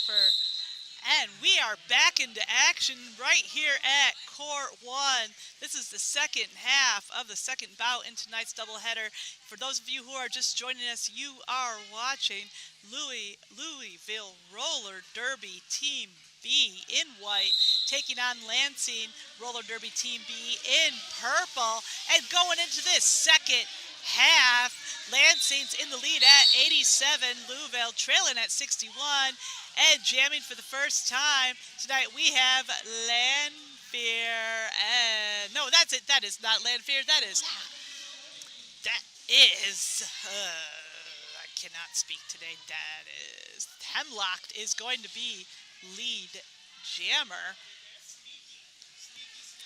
and we are back into action right here at Court 1. This is the second half of the second bout in tonight's doubleheader. For those of you who are just joining us, you are watching Louisville Roller Derby Team B in white taking on Lansing Roller Derby Team B in purple. And going into this second half. Lansing's in the lead at 87. Louisville trailing at 61. And jamming for the first time tonight, we have Lanphier. And no, that's it. That is not Lanphier. That is. I cannot speak today. That is. Hemlock is going to be lead jammer.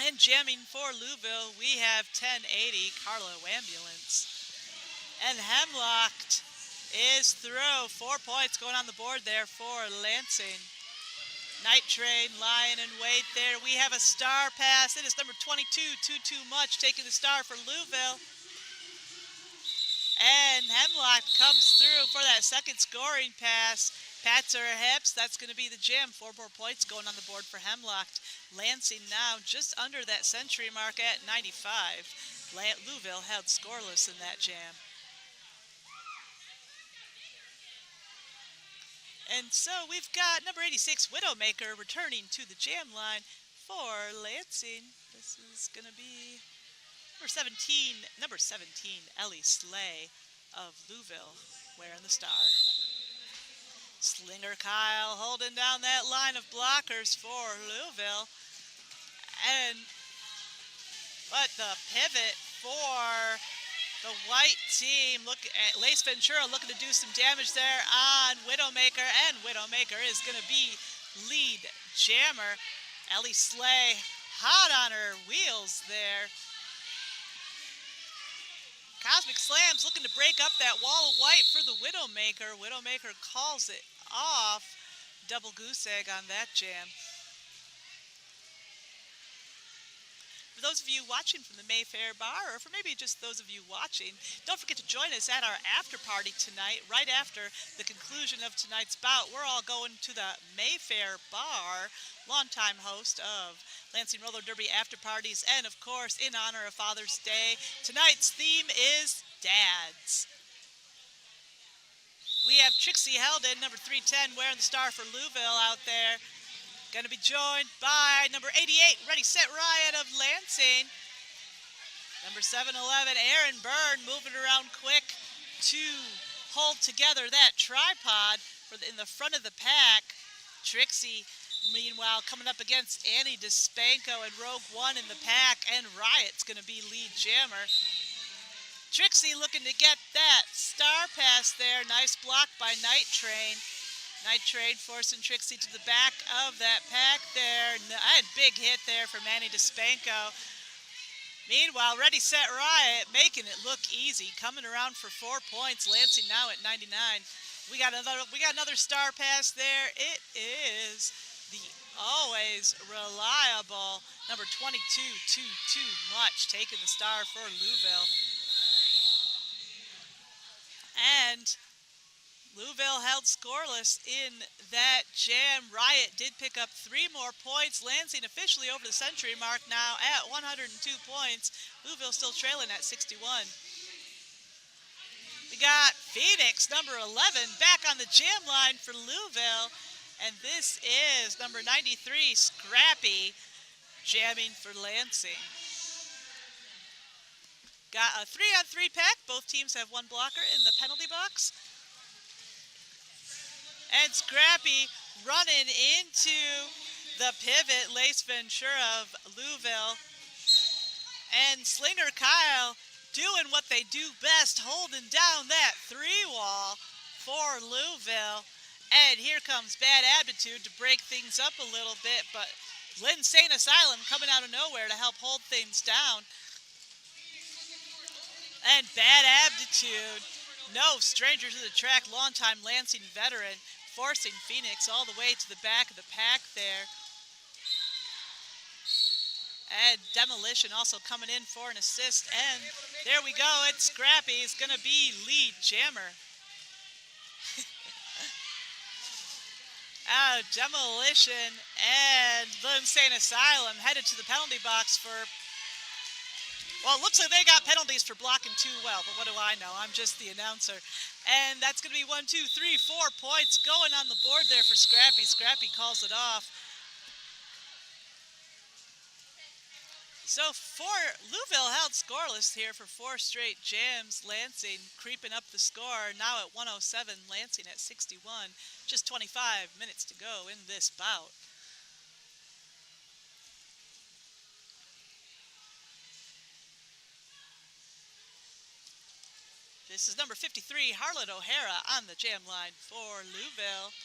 And jamming for Louisville, we have 1080 Carlo Ambulance. And Hemlock is through. 4 points going on the board there for Lansing. Night Train, Lion, and Wade there. We have a star pass. It is number 22, Too Much, taking the star for Louisville. And Hemlock comes through for that second scoring pass. Pats her hips. That's going to be the jam. 4 more points going on the board for Hemlock. Lansing now just under that century mark at 95. Louisville held scoreless in that jam. And so we've got number 86, Widowmaker, returning to the jam line for Lansing. This is going to be number 17, Ellie Slay of Louisville, wearing the star. Slinger Kyle holding down that line of blockers for Louisville. But the pivot for the white team, look at Lace Ventura looking to do some damage there on Widowmaker, and Widowmaker is going to be lead jammer. Ellie Slay hot on her wheels there. Cosmic Slams looking to break up that wall of white for the Widowmaker. Widowmaker calls it off. Double goose egg on that jam. For those of you watching from the Mayfair Bar, or for maybe just those of you watching, don't forget to join us at our after party tonight. Right after the conclusion of tonight's bout, we're all going to the Mayfair Bar, longtime host of Lansing Roller Derby after parties, and of course, in honor of Father's Day, tonight's theme is Dads. We have Trixie Heldon, number 310, wearing the star for Louisville out there. Going to be joined by number 88, Ready, Set, Riot of Lansing. Number 711, Aaron Byrne, moving around quick to hold together that tripod in the front of the pack. Trixie, meanwhile, coming up against Annie DeSpanko and Rogue One in the pack, and Riot's going to be lead jammer. Trixie looking to get that star pass there. Nice block by Night Train. Night Train forcing Trixie to the back of that pack there. And big hit there from Annie DeSpanko. Meanwhile, Ready, Set, Riot making it look easy, coming around for 4 points. Lansing now at 99. We got another star pass there. It is the always reliable number 22, Too Much, taking the star for Louisville. And Louisville held scoreless in that jam. Riot did pick up 3 more points. Lansing officially over the century mark now at 102 points. Louisville still trailing at 61. We got Phoenix, number 11, back on the jam line for Louisville. And this is number 93, Scrappy, jamming for Lansing. Got a 3-on-3 pack. Both teams have 1 blocker in the penalty box. And Scrappy running into the pivot, Lace Ventura of Louisville. And Slinger Kyle doing what they do best, holding down that 3-wall for Louisville. And here comes Bad Attitude to break things up a little bit, but Insane Asylum coming out of nowhere to help hold things down. And Bad Attitude, no stranger to the track, longtime Lansing veteran, forcing Phoenix all the way to the back of the pack there. And Demolition also coming in for an assist. And there we go. It's Scrappy. It's going to be lead jammer. Demolition and the Insane Asylum headed to the penalty box for... Well, it looks like they got penalties for blocking too well, but what do I know? I'm just the announcer. And that's going to be 1, 2, 3, 4 points going on the board there for Scrappy. Scrappy calls it off. So Louisville held scoreless here for 4 straight jams. Lansing creeping up the score, now at 107, Lansing at 61. Just 25 minutes to go in this bout. This is number 53, Harlan O'Hara on the jam line for Louisville.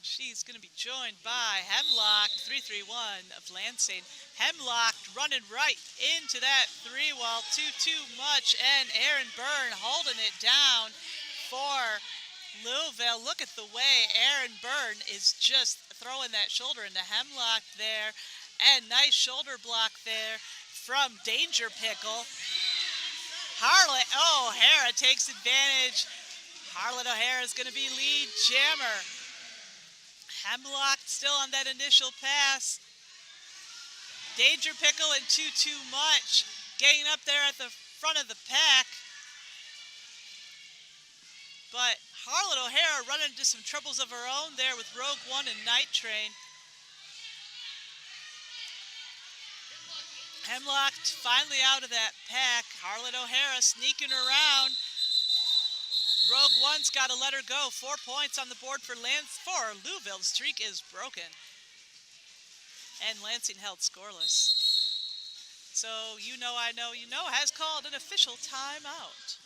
She's going to be joined by Hemlock, 3-3-1 of Lansing. Hemlock running right into that 3-wall, too much, and Aaron Byrne holding it down for Louisville. Look at the way Aaron Byrne is just throwing that shoulder into Hemlock there, and nice shoulder block there from Danger Pickle. Harlan O'Hara takes advantage. Harlan O'Hara is going to be lead jammer. Hemlock still on that initial pass. Danger Pickle and too much. Getting up there at the front of the pack. But Harlan O'Hara running into some troubles of her own there with Rogue One and Night Train. Hemlock finally out of that pack. Harlan O'Hara sneaking around. Rogue One's got to let her go. 4 points on the board for Louisville. The streak is broken. And Lansing held scoreless. So You Know I Know You Know has called an official timeout.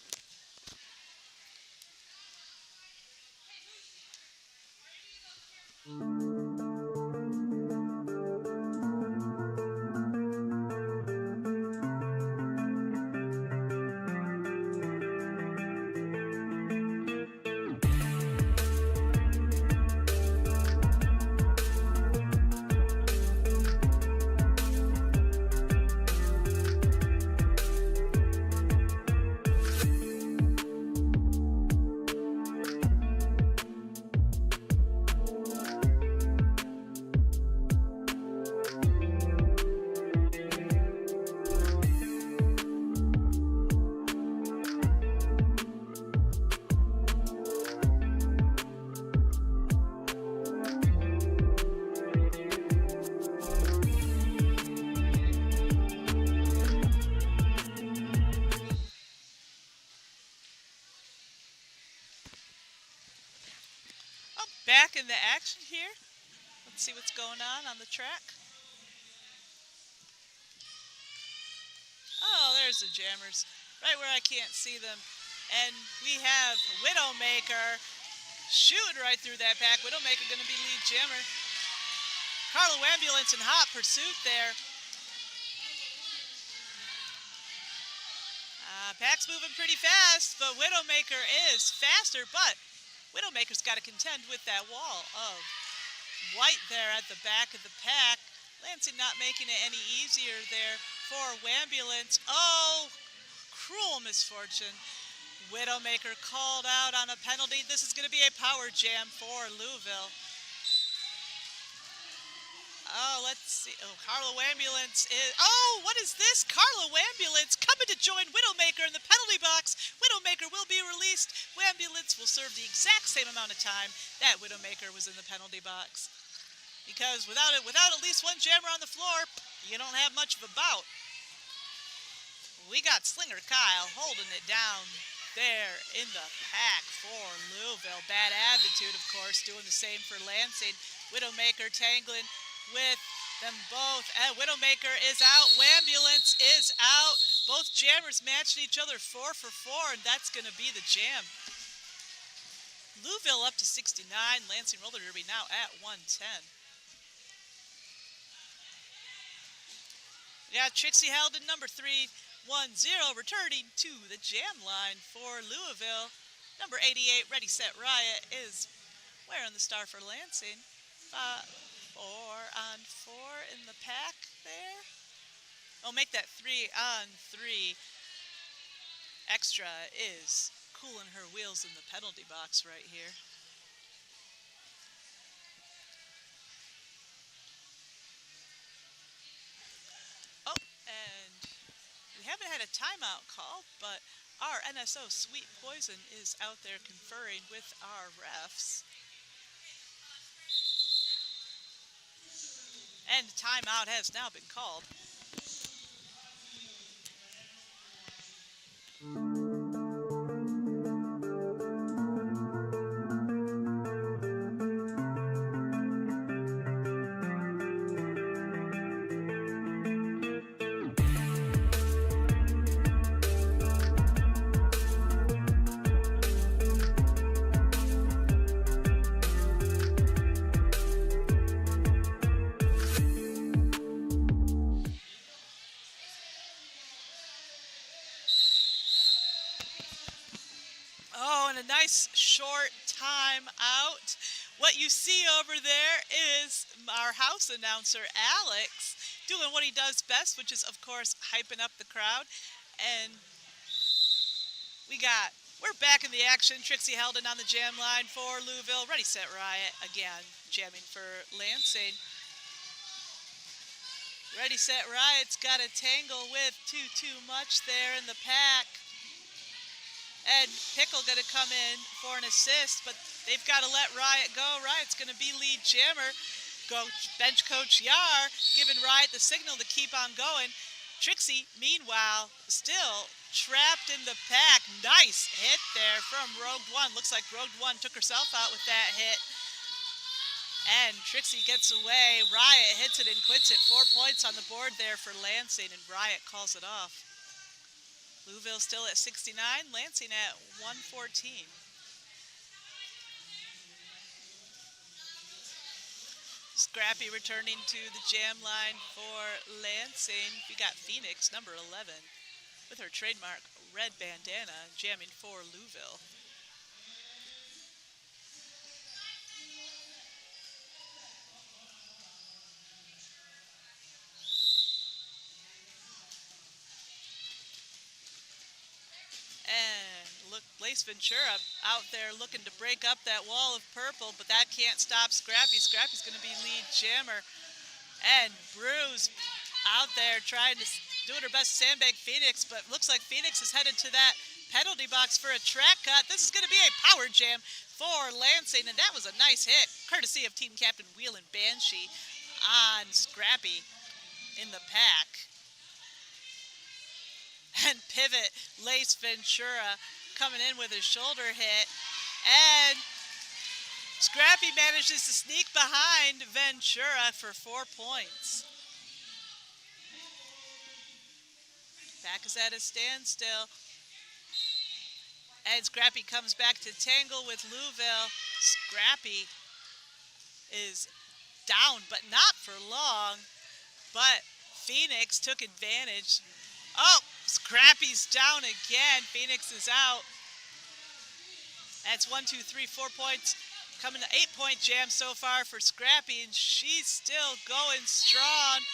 Back in the action here. Let's see what's going on the track. Oh, there's the jammers, right where I can't see them. And we have Widowmaker shooting right through that pack. Widowmaker going to be lead jammer. Carlo Ambulance in hot pursuit there. Pack's moving pretty fast, but Widowmaker is faster, but Widowmaker's got to contend with that wall of white there at the back of the pack. Lansing not making it any easier there for Wambulance. Oh, cruel misfortune. Widowmaker called out on a penalty. This is going to be a power jam for Louisville. Oh, let's see. Oh, Carlo Ambulance is... Oh, what is this? Carlo Ambulance coming to join Widowmaker in the penalty box. Widowmaker will be released. Ambulance will serve the exact same amount of time that Widowmaker was in the penalty box. Because without at least one jammer on the floor, you don't have much of a bout. We got Slinger Kyle holding it down there in the pack for Louisville. Bad Attitude, of course, doing the same for Lansing. Widowmaker tangling with them both. And Widowmaker is out. Wambulance is out. Both jammers matched each other 4 for 4, and that's going to be the jam. Louisville up to 69. Lansing roller derby now at 110. Yeah, Trixie held in number 3-1-0, returning to the jam line for Louisville. Number 88, Ready Set Riot, is wearing the star for Lansing. 4-on-4 in the pack there. Oh, make that 3-on-3 extra is cooling her wheels in the penalty box right here. Oh, and we haven't had a timeout call, but our NSO Sweet Poison is out there conferring with our refs. And timeout has now been called. Oh, and a nice short time out. What you see over there is our house announcer, Alex, doing what he does best, which is, of course, hyping up the crowd. And we're back in the action. Trixie Heldon on the jam line for Louisville. Ready, set, riot. Again, jamming for Lansing. Ready, set, riot's got a tangle with too much there in the pack. And Pickle going to come in for an assist, but they've got to let Riot go. Riot's going to be lead jammer. Bench coach Yar giving Riot the signal to keep on going. Trixie, meanwhile, still trapped in the pack. Nice hit there from Rogue One. Looks like Rogue One took herself out with that hit. And Trixie gets away. Riot hits it and quits it. 4 points on the board there for Lansing, and Riot calls it off. Louisville still at 69, Lansing at 114. Scrappy returning to the jam line for Lansing. We got Phoenix, number 11, with her trademark red bandana, jamming for Louisville. And look, Lace Ventura out there looking to break up that wall of purple, but that can't stop Scrappy. Scrappy's going to be lead jammer. And Bruce out there trying to doing her best to sandbag Phoenix, but looks like Phoenix is headed to that penalty box for a track cut. This is going to be a power jam for Lansing, and that was a nice hit, courtesy of team captain Wheelin' Banshee on Scrappy in the pack. And pivot, Lace Ventura coming in with a shoulder hit. And Scrappy manages to sneak behind Ventura for 4 points. Pack is at a standstill. And Scrappy comes back to tangle with Louisville. Scrappy is down, but not for long. But Phoenix took advantage. Oh, Scrappy's down again. Phoenix is out. That's 1, 2, 3, 4 points. Coming to 8-point jam so far for Scrappy, and she's still going strong.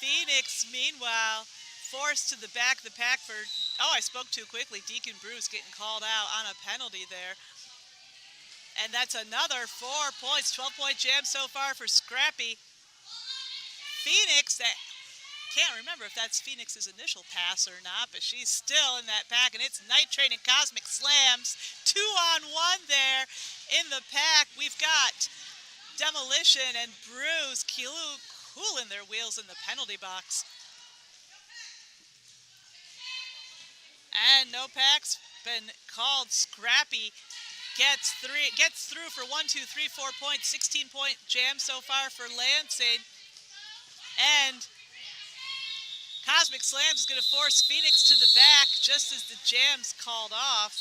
Phoenix, meanwhile, forced to the back of the pack for, I spoke too quickly. Deacon Bruce getting called out on a penalty there. And that's another 4 points. 12-point jam so far for Scrappy. Phoenix, that can't remember if that's Phoenix's initial pass or not, but she's still in that pack, and it's Night Train and Cosmic Slams. 2-on-1 there in the pack. We've got Demolition and Bruce cooling their wheels in the penalty box. And no packs been called. Scrappy gets through for 1, 2, 3, 4 points. 16-point jam so far for Lansing. And Cosmic Slams is going to force Phoenix to the back just as the jam's called off.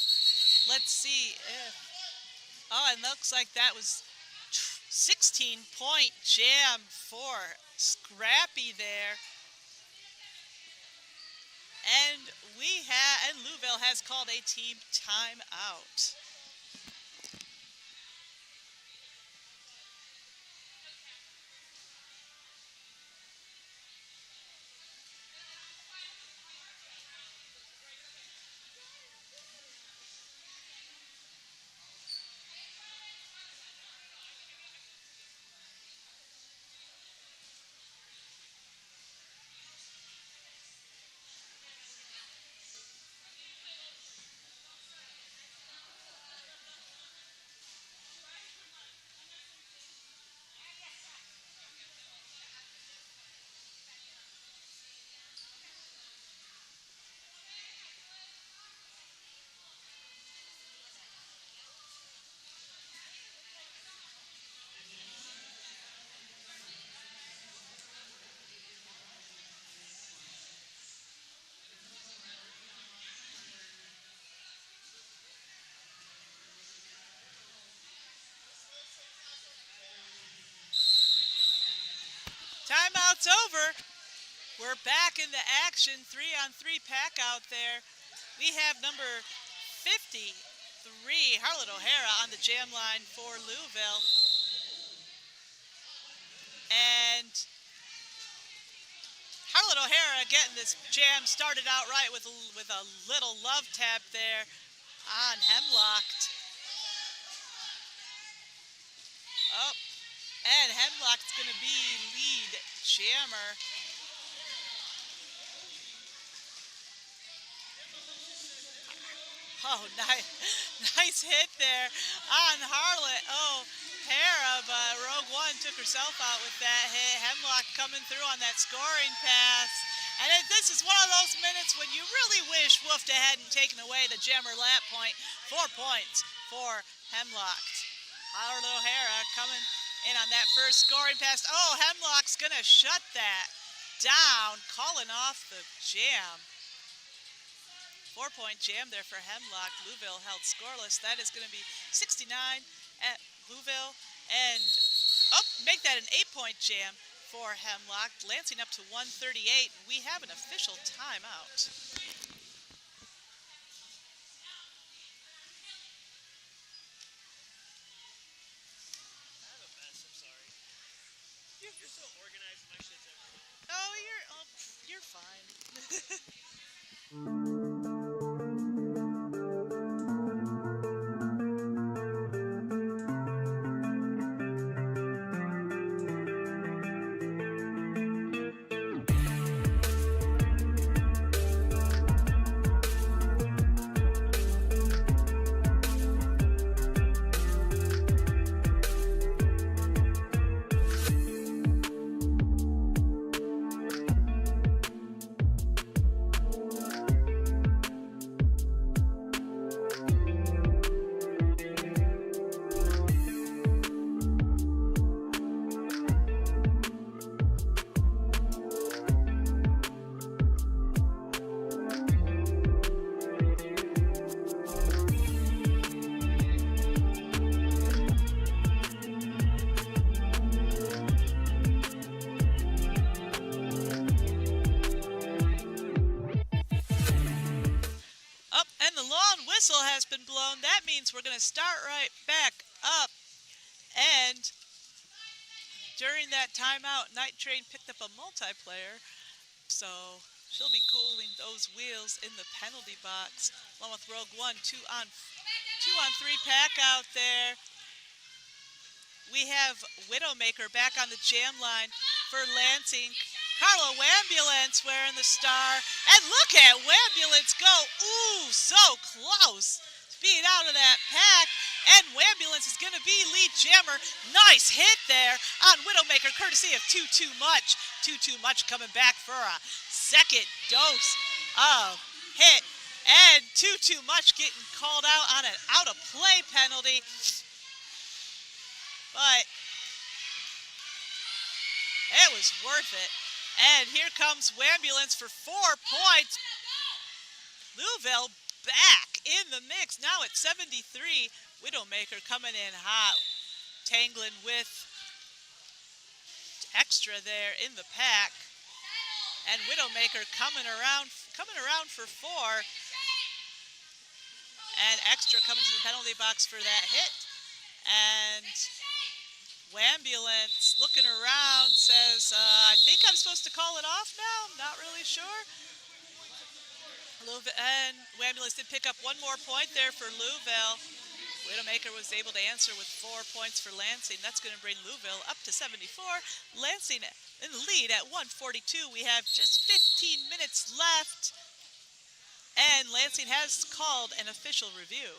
Let's see if... and looks like that was 16-point jam for Scrappy there. And Louisville has called a team timeout. Timeout's over. We're back into action. 3-on-3 pack out there. We have number 53, Harlan O'Hara, on the jam line for Louisville. And Harlan O'Hara getting this jam started out right with a little love tap there on Hemlocked. Oh, and Hemlock's going to be lead jammer. Oh, nice hit there on Harlan O'Hara, but Rogue One took herself out with that hit. Hemlock coming through on that scoring pass. And this is one of those minutes when you really wish Woofta hadn't taken away the jammer lap point. 4 points for Hemlock. Harlan O'Hara coming in on that first scoring pass. Oh, Hemlock's going to shut that down, calling off the jam. 4-point jam there for Hemlock. Louisville held scoreless. That is going to be 69 at Louisville. And, make that an 8-point jam for Hemlock. Lansing up to 138. We have an official timeout. You're so organized. My shit's everywhere. Oh, you're fine. Has been blown. That means we're going to start right back up. And during that timeout, Night Train picked up a multiplayer, so she'll be cooling those wheels in the penalty box. Along with Rogue One, 2-on-3 pack out there. We have Widowmaker back on the jam line for Lansing. Carla Wambulance wearing the star. And look at Wambulance go. Ooh, so close. Being out of that pack. And Wambulance is going to be lead jammer. Nice hit there on Widowmaker, courtesy of Too Much. Too Much coming back for a second dose of hit. And Too Much getting called out on an out-of-play penalty. But it was worth it. And here comes Wambulance for 4 points. Louisville back in the mix. Now at 73. Widowmaker coming in hot. Tangling with Extra there in the pack. And Widowmaker coming around for 4. And Extra coming to the penalty box for that hit. And Wambulance looking around says, I think I'm supposed to call it off now. I'm not really sure. And Wambulance did pick up 1 more point there for Louisville. Widowmaker was able to answer with 4 points for Lansing. That's going to bring Louisville up to 74. Lansing in the lead at 142. We have just 15 minutes left. And Lansing has called an official review.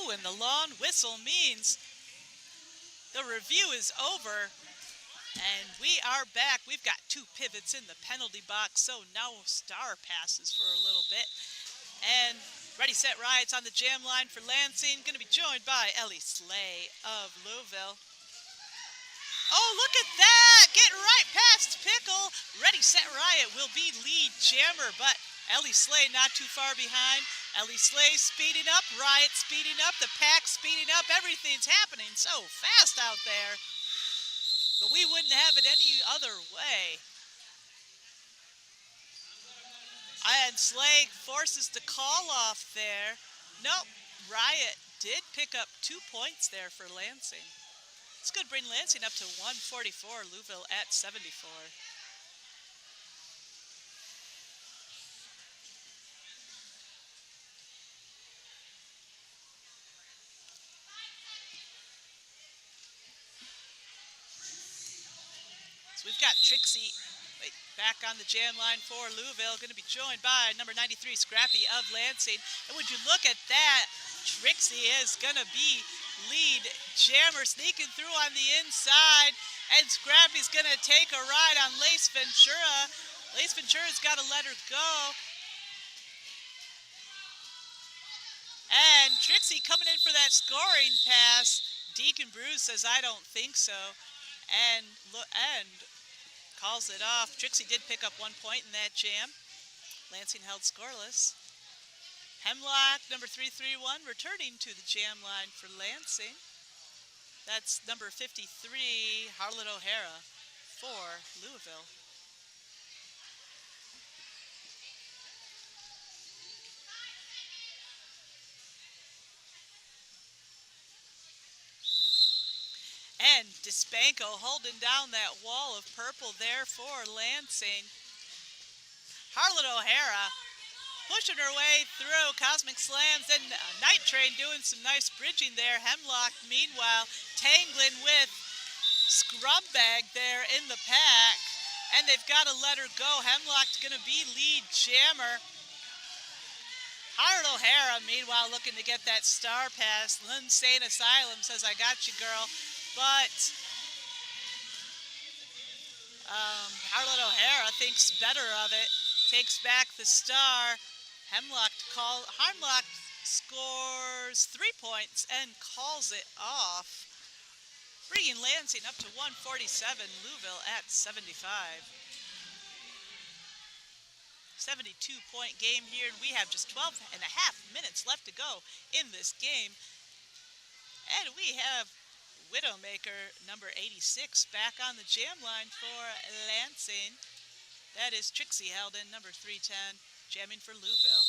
Ooh, and the long whistle means the review is over. And we are back. We've got 2 pivots in the penalty box, so no star passes for a little bit. And Ready, Set, Riot's on the jam line for Lansing. Going to be joined by Ellie Slay of Louisville. Oh, look at that! Getting right past Pickle. Ready, Set, Riot will be lead jammer, but Ellie Slay not too far behind. Ellie Slay speeding up, Riot speeding up, the pack speeding up. Everything's happening so fast out there. But we wouldn't have it any other way. And Slay forces the call off there. Nope, Riot did pick up 2 points there for Lansing. It's going to bring Lansing up to 144, Louisville at 74. So we've got Trixie back on the jam line for Louisville, going to be joined by number 93, Scrappy of Lansing. And would you look at that, Trixie is going to be lead jammer, sneaking through on the inside, and Scrappy's going to take a ride on Lace Ventura. Lace Ventura's got to let her go. And Trixie coming in for that scoring pass. Deacon Bruce says, I don't think so. And calls it off. Trixie did pick up 1 point in that jam. Lansing held scoreless. Hemlock, number 331, returning to the jam line for Lansing. That's number 53, Harlan O'Hara for Louisville. And Despanko holding down that wall of purple there for Lansing. Harlan O'Hara pushing her way through Cosmic Slams, and Night Train doing some nice bridging there. Hemlock, meanwhile, tangling with Scrubbag there in the pack, and they've got to let her go. Hemlock's going to be lead jammer. Harlan O'Hara, meanwhile, looking to get that star pass. Insane Asylum says, I got you, girl. But Harlan O'Hara thinks better of it. Takes back the star. Hemlock scores 3 points and calls it off, bringing Lansing up to 147, Louisville at 75. 72-point game here, and we have just 12 and a half minutes left to go in this game. And we have Widowmaker, number 86, back on the jam line for Lansing. That is Trixie Heldon, number 310, jamming for Louisville.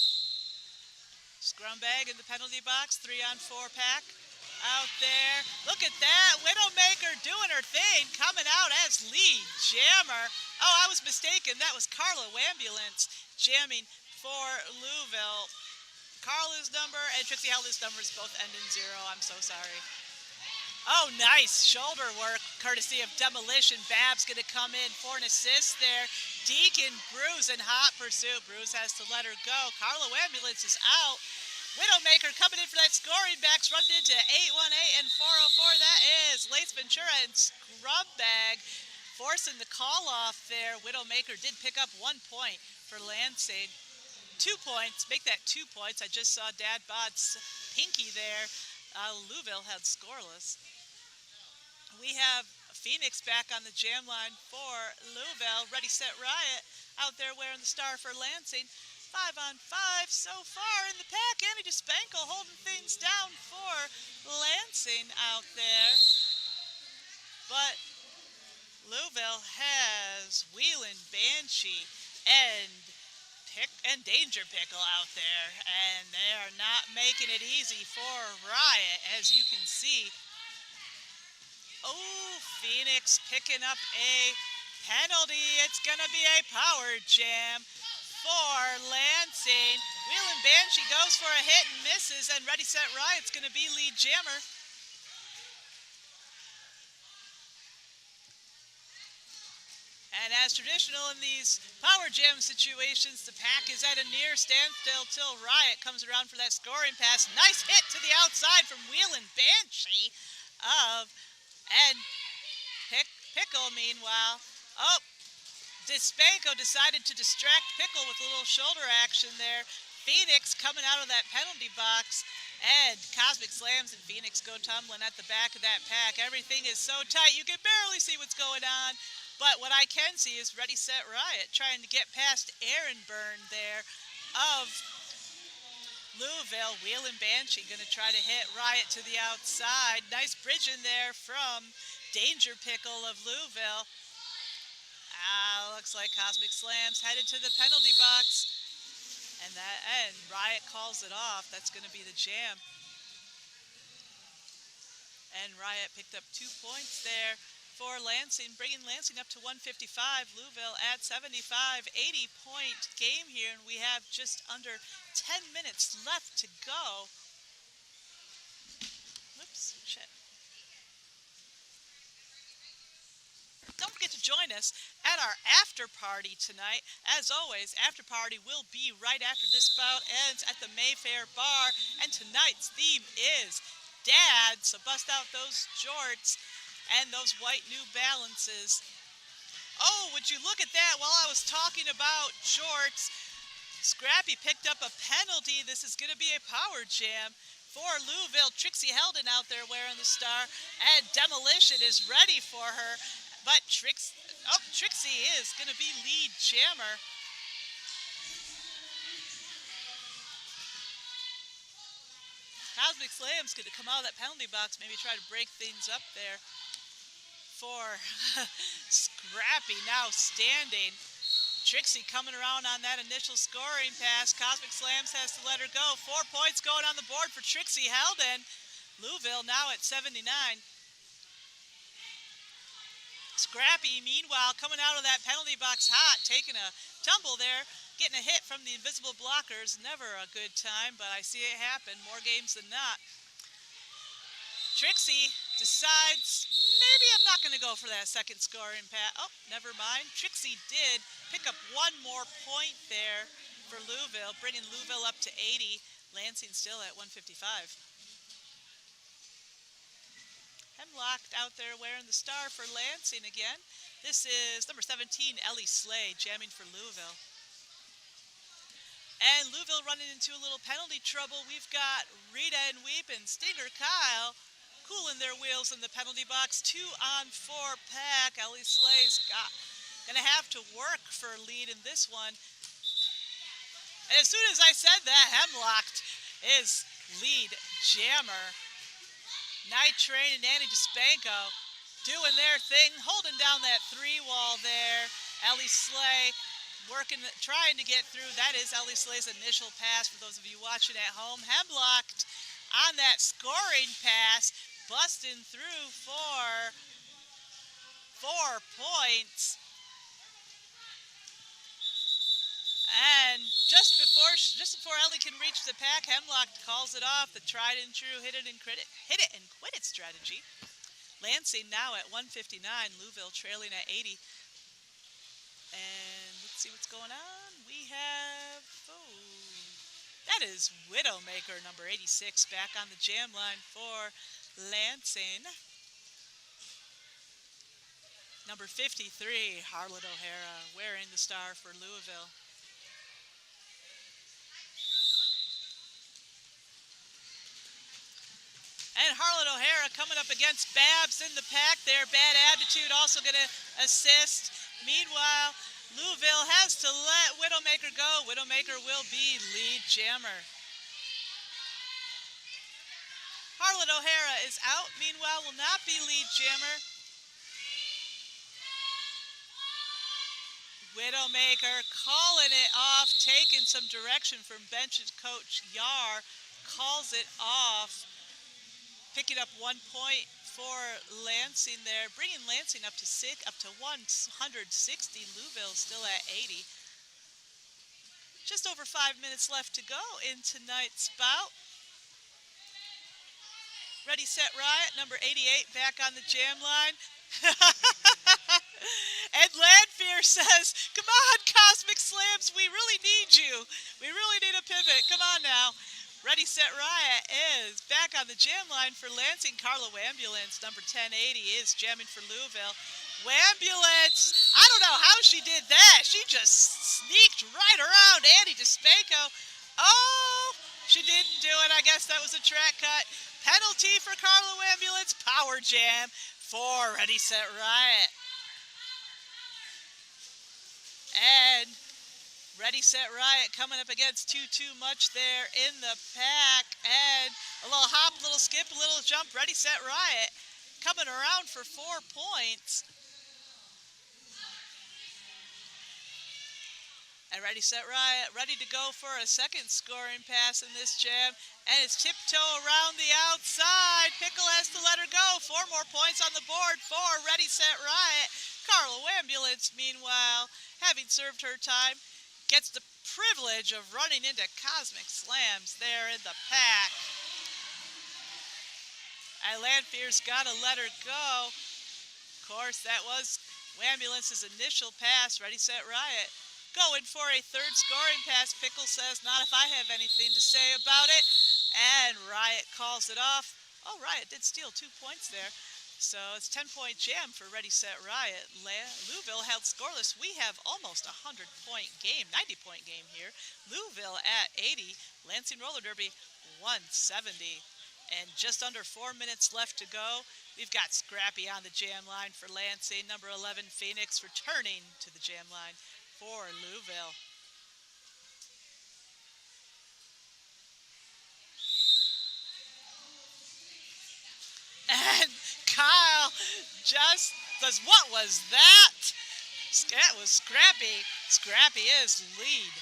Scrumbag in the penalty box, 3-on-4 pack. Out there, look at that, Widowmaker doing her thing, coming out as lead jammer. Oh, I was mistaken, that was Carla Wambulance jamming for Louisville. Carla's number and Trixie Heldon's numbers both end in 0, I'm so sorry. Oh, nice shoulder work, courtesy of Demolition. Bab's going to come in for an assist there. Deacon, Bruce in hot pursuit. Bruce has to let her go. Carla Ambulance is out. Widowmaker coming in for that scoring backs, run into 818 and 404. That is Lace Ventura and Scrubbag forcing the call off there. Widowmaker did pick up 1 point for Lansing. 2 points, make that 2 points. I just saw Dad Bod's pinky there. Louisville had scoreless. We have Phoenix back on the jam line for Louisville. Ready, Set, Riot out there wearing the star for Lansing. 5-on-5 so far in the pack. Annie Despanko holding things down for Lansing out there. But Louisville has Wheelin' Banshee and Danger Pickle out there, and they are not making it easy for Riot, as you can see. Oh, Phoenix picking up a penalty. It's going to be a power jam for Lansing. Wheelin' Banshee goes for a hit and misses, and Ready, Set, Riot's going to be lead jammer. And as traditional in these power jam situations, the pack is at a near standstill till Riot comes around for that scoring pass. Nice hit to the outside from Wheelin' Banshee and Pickle, meanwhile. Oh, Dispanko decided to distract Pickle with a little shoulder action there. Phoenix coming out of that penalty box. And Cosmic Slams and Phoenix go tumbling at the back of that pack. Everything is so tight, you can barely see what's going on. But what I can see is Ready, Set, Riot trying to get past Aaron Byrne there of Louisville. Wheel and Banshee going to try to hit Riot to the outside. Nice bridge in there from Danger Pickle of Louisville. Looks like Cosmic Slams headed to the penalty box. And Riot calls it off. That's going to be the jam. And Riot picked up 2 points there for Lansing, bringing Lansing up to 155. Louisville at 75. 80-point game here, and we have just under 10 minutes left to go. Whoops, shit. Don't forget to join us at our after party tonight. As always, after party will be right after this bout ends at the Mayfair Bar. And tonight's theme is Dad. So bust out those jorts and those white New Balances. Oh, would you look at that while I was talking about jorts. Scrappy picked up a penalty. This is going to be a power jam for Louisville. Trixie Helden out there wearing the star. And Demolition is ready for her. But Trixie is going to be lead jammer. Cosmic Slam's going to come out of that penalty box, maybe try to break things up there for Scrappy now standing. Trixie coming around on that initial scoring pass. Cosmic Slams has to let her go. 4 points going on the board for Trixie Helden. Louisville now at 79. Scrappy, meanwhile, coming out of that penalty box hot, taking a tumble there, getting a hit from the invisible blockers. Never a good time, but I see it happen more games than not. Trixie decides, maybe I'm not going to go for that second scoring pass. Oh, never mind. Trixie did pick up 1 more point there for Louisville, bringing Louisville up to 80. Lansing still at 155. Hemlock out there wearing the star for Lansing again. This is number 17, Ellie Slay, jamming for Louisville. And Louisville running into a little penalty trouble. We've got Rita and Weep and Stinger Kyle cooling their wheels in the penalty box. 2 on 4 pack. Ellie Slay's going to have to work for a lead in this one. And as soon as I said that, Hemlock is lead jammer. Night Train and Annie Dispanko doing their thing, holding down that 3-wall there. Ellie Slay working, trying to get through. That is Ellie Slay's initial pass for those of you watching at home. Hemlock on that scoring pass, busting through for 4 points. And just before Ellie can reach the pack, Hemlock calls it off. The tried and true hit it and quit it strategy. Lansing now at 159. Louisville trailing at 80. And let's see what's going on. We have that is Widowmaker number 86 back on the jam line for Lansing. Number 53, Harlot O'Hara wearing the star for Louisville. And Harlot O'Hara coming up against Babs in the pack there. Bad Attitude also going to assist. Meanwhile, Louisville has to let Widowmaker go. Widowmaker will be lead jammer. Harlot O'Hara is out. Meanwhile, will not be lead jammer. Widowmaker calling it off, taking some direction from bench coach Yar. Calls it off. Picking up 1 point for Lansing there, bringing Lansing up to 160. Louisville still at 80. Just over 5 minutes left to go in tonight's bout. Ready, Set, Riot, number 88 back on the jam line. And Landfear says, come on, Cosmic Slams, we really need you. We really need a pivot. Come on now. Ready, Set, Riot is back on the jam line for Lansing. Carlo Ambulance, number 1080, is jamming for Louisville. Wambulance. I don't know how she did that. She just sneaked right around Annie DeSpanko. Oh, she didn't do it. I guess that was a track cut. Penalty for Carla Wambulance. Power jam for Ready, Set, Riot. And Ready, Set, Riot coming up against Too Much there in the pack. And a little hop, a little skip, a little jump. Ready, Set, Riot coming around for 4 points. And Ready, Set, Riot ready to go for a second scoring pass in this jam. And it's tiptoe around the outside. Pickle has to let her go. 4 more points on the board for Ready, Set, Riot. Carla Wambulance, meanwhile, having served her time, gets the privilege of running into Cosmic Slams there in the pack. And Lanfear's got to let her go. Of course, that was Wambulance's initial pass. Ready, Set, Riot going for a third scoring pass. Pickle says, not if I have anything to say about it. And Riot calls it off. Oh, Riot did steal 2 points there. So it's 10-point jam for Ready, Set, Riot. Louisville held scoreless. We have almost a 100-point game, 90-point game here. Louisville at 80. Lansing Roller Derby 170. And just under 4 minutes left to go. We've got Scrappy on the jam line for Lansing. Number 11, Phoenix, returning to the jam line for Louisville. And Kyle just does, what was that? That was Scrappy. Scrappy is lead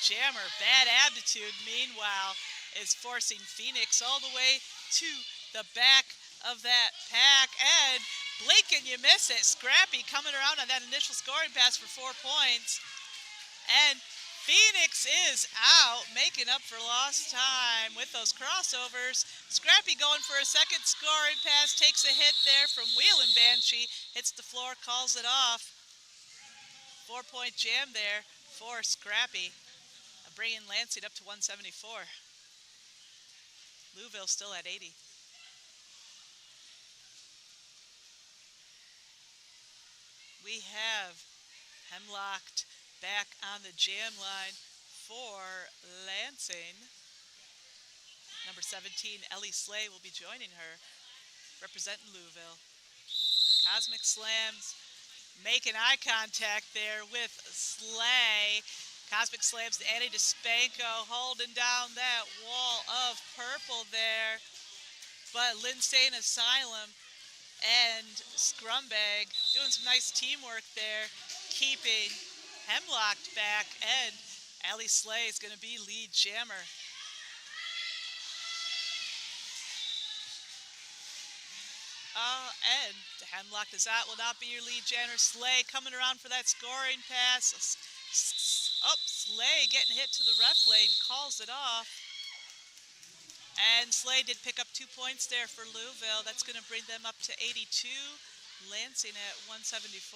jammer. Bad Aptitude, meanwhile, is forcing Phoenix all the way to the back of that pack. And blink and you miss it. Scrappy coming around on that initial scoring pass for 4 points. And Phoenix is out, making up for lost time with those crossovers. Scrappy going for a second scoring pass, takes a hit there from Wheelin' Banshee, hits the floor, calls it off. 4-point jam there for Scrappy, bringing Lansing up to 174. Louisville still at 80. We have Hemlocked back on the jam line for Lansing. Number 17, Ellie Slay, will be joining her, representing Louisville. Cosmic Slams making eye contact there with Slay. Cosmic Slams to Annie DeSpanko, holding down that wall of purple there. But Lindsay Asylum and Scrumbag doing some nice teamwork there, keeping Hemlocked back, and Ellie Slay is going to be lead jammer. And Hemlocked is out, will not be your lead jammer. Slay coming around for that scoring pass. Oh, Slay getting hit to the ref lane, calls it off. And Slay did pick up 2 points there for Louisville. That's going to bring them up to 82. Lansing at 174.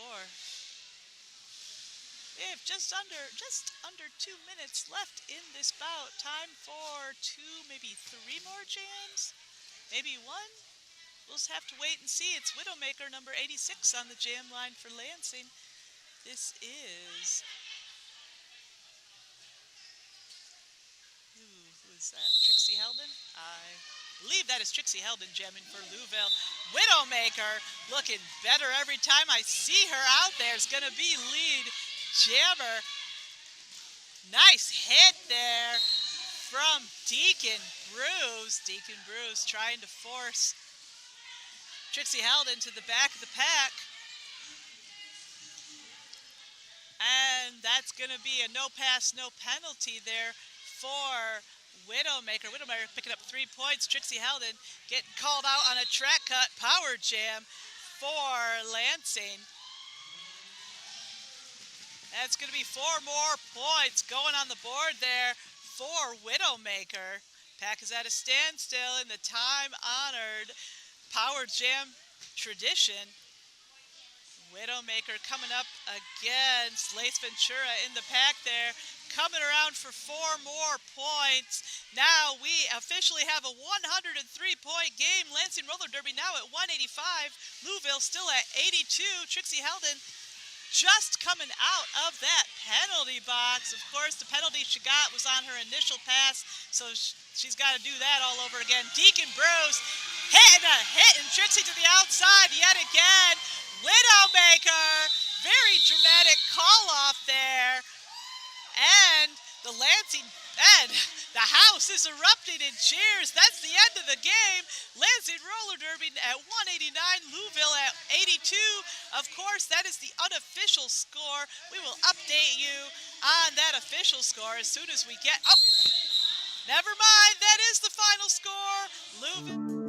We have just under 2 minutes left in this bout. Time for 2, maybe 3 more jams? Maybe 1? We'll just have to wait and see. It's Widowmaker number 86 on the jam line for Lansing. This is... Who is that? Trixie Heldon? I believe that is Trixie Heldon jamming for Louisville. Widowmaker looking better every time I see her out there. It's going to be lead jammer. Nice hit there from Deacon Bruce. Deacon Bruce trying to force Trixie Heldon to the back of the pack. And that's going to be a no pass, no penalty there for Widowmaker. Widowmaker picking up 3 points. Trixie Heldon getting called out on a track cut. Power jam for Lansing. That's going to be 4 more points going on the board there for Widowmaker. Pack is at a standstill in the time-honored Power Jam tradition. Widowmaker coming up against Lace Ventura in the pack there, coming around for 4 more points. Now we officially have a 103-point game. Lansing Roller Derby now at 185. Louisville still at 82. Trixie Heldon just coming out of that penalty box. Of course, the penalty she got was on her initial pass, so she's got to do that all over again. Deacon Bros hitting Trixie to the outside yet again. Widowmaker, very dramatic call off there. And the Lansing, and the house is erupting in cheers. That's the end of the game. Lansing Roller Derby at 189, Louisville at 82. Of course, that is the unofficial score. We will update you on that official score as soon as we get, oh, never mind, that is the final score. Louisville.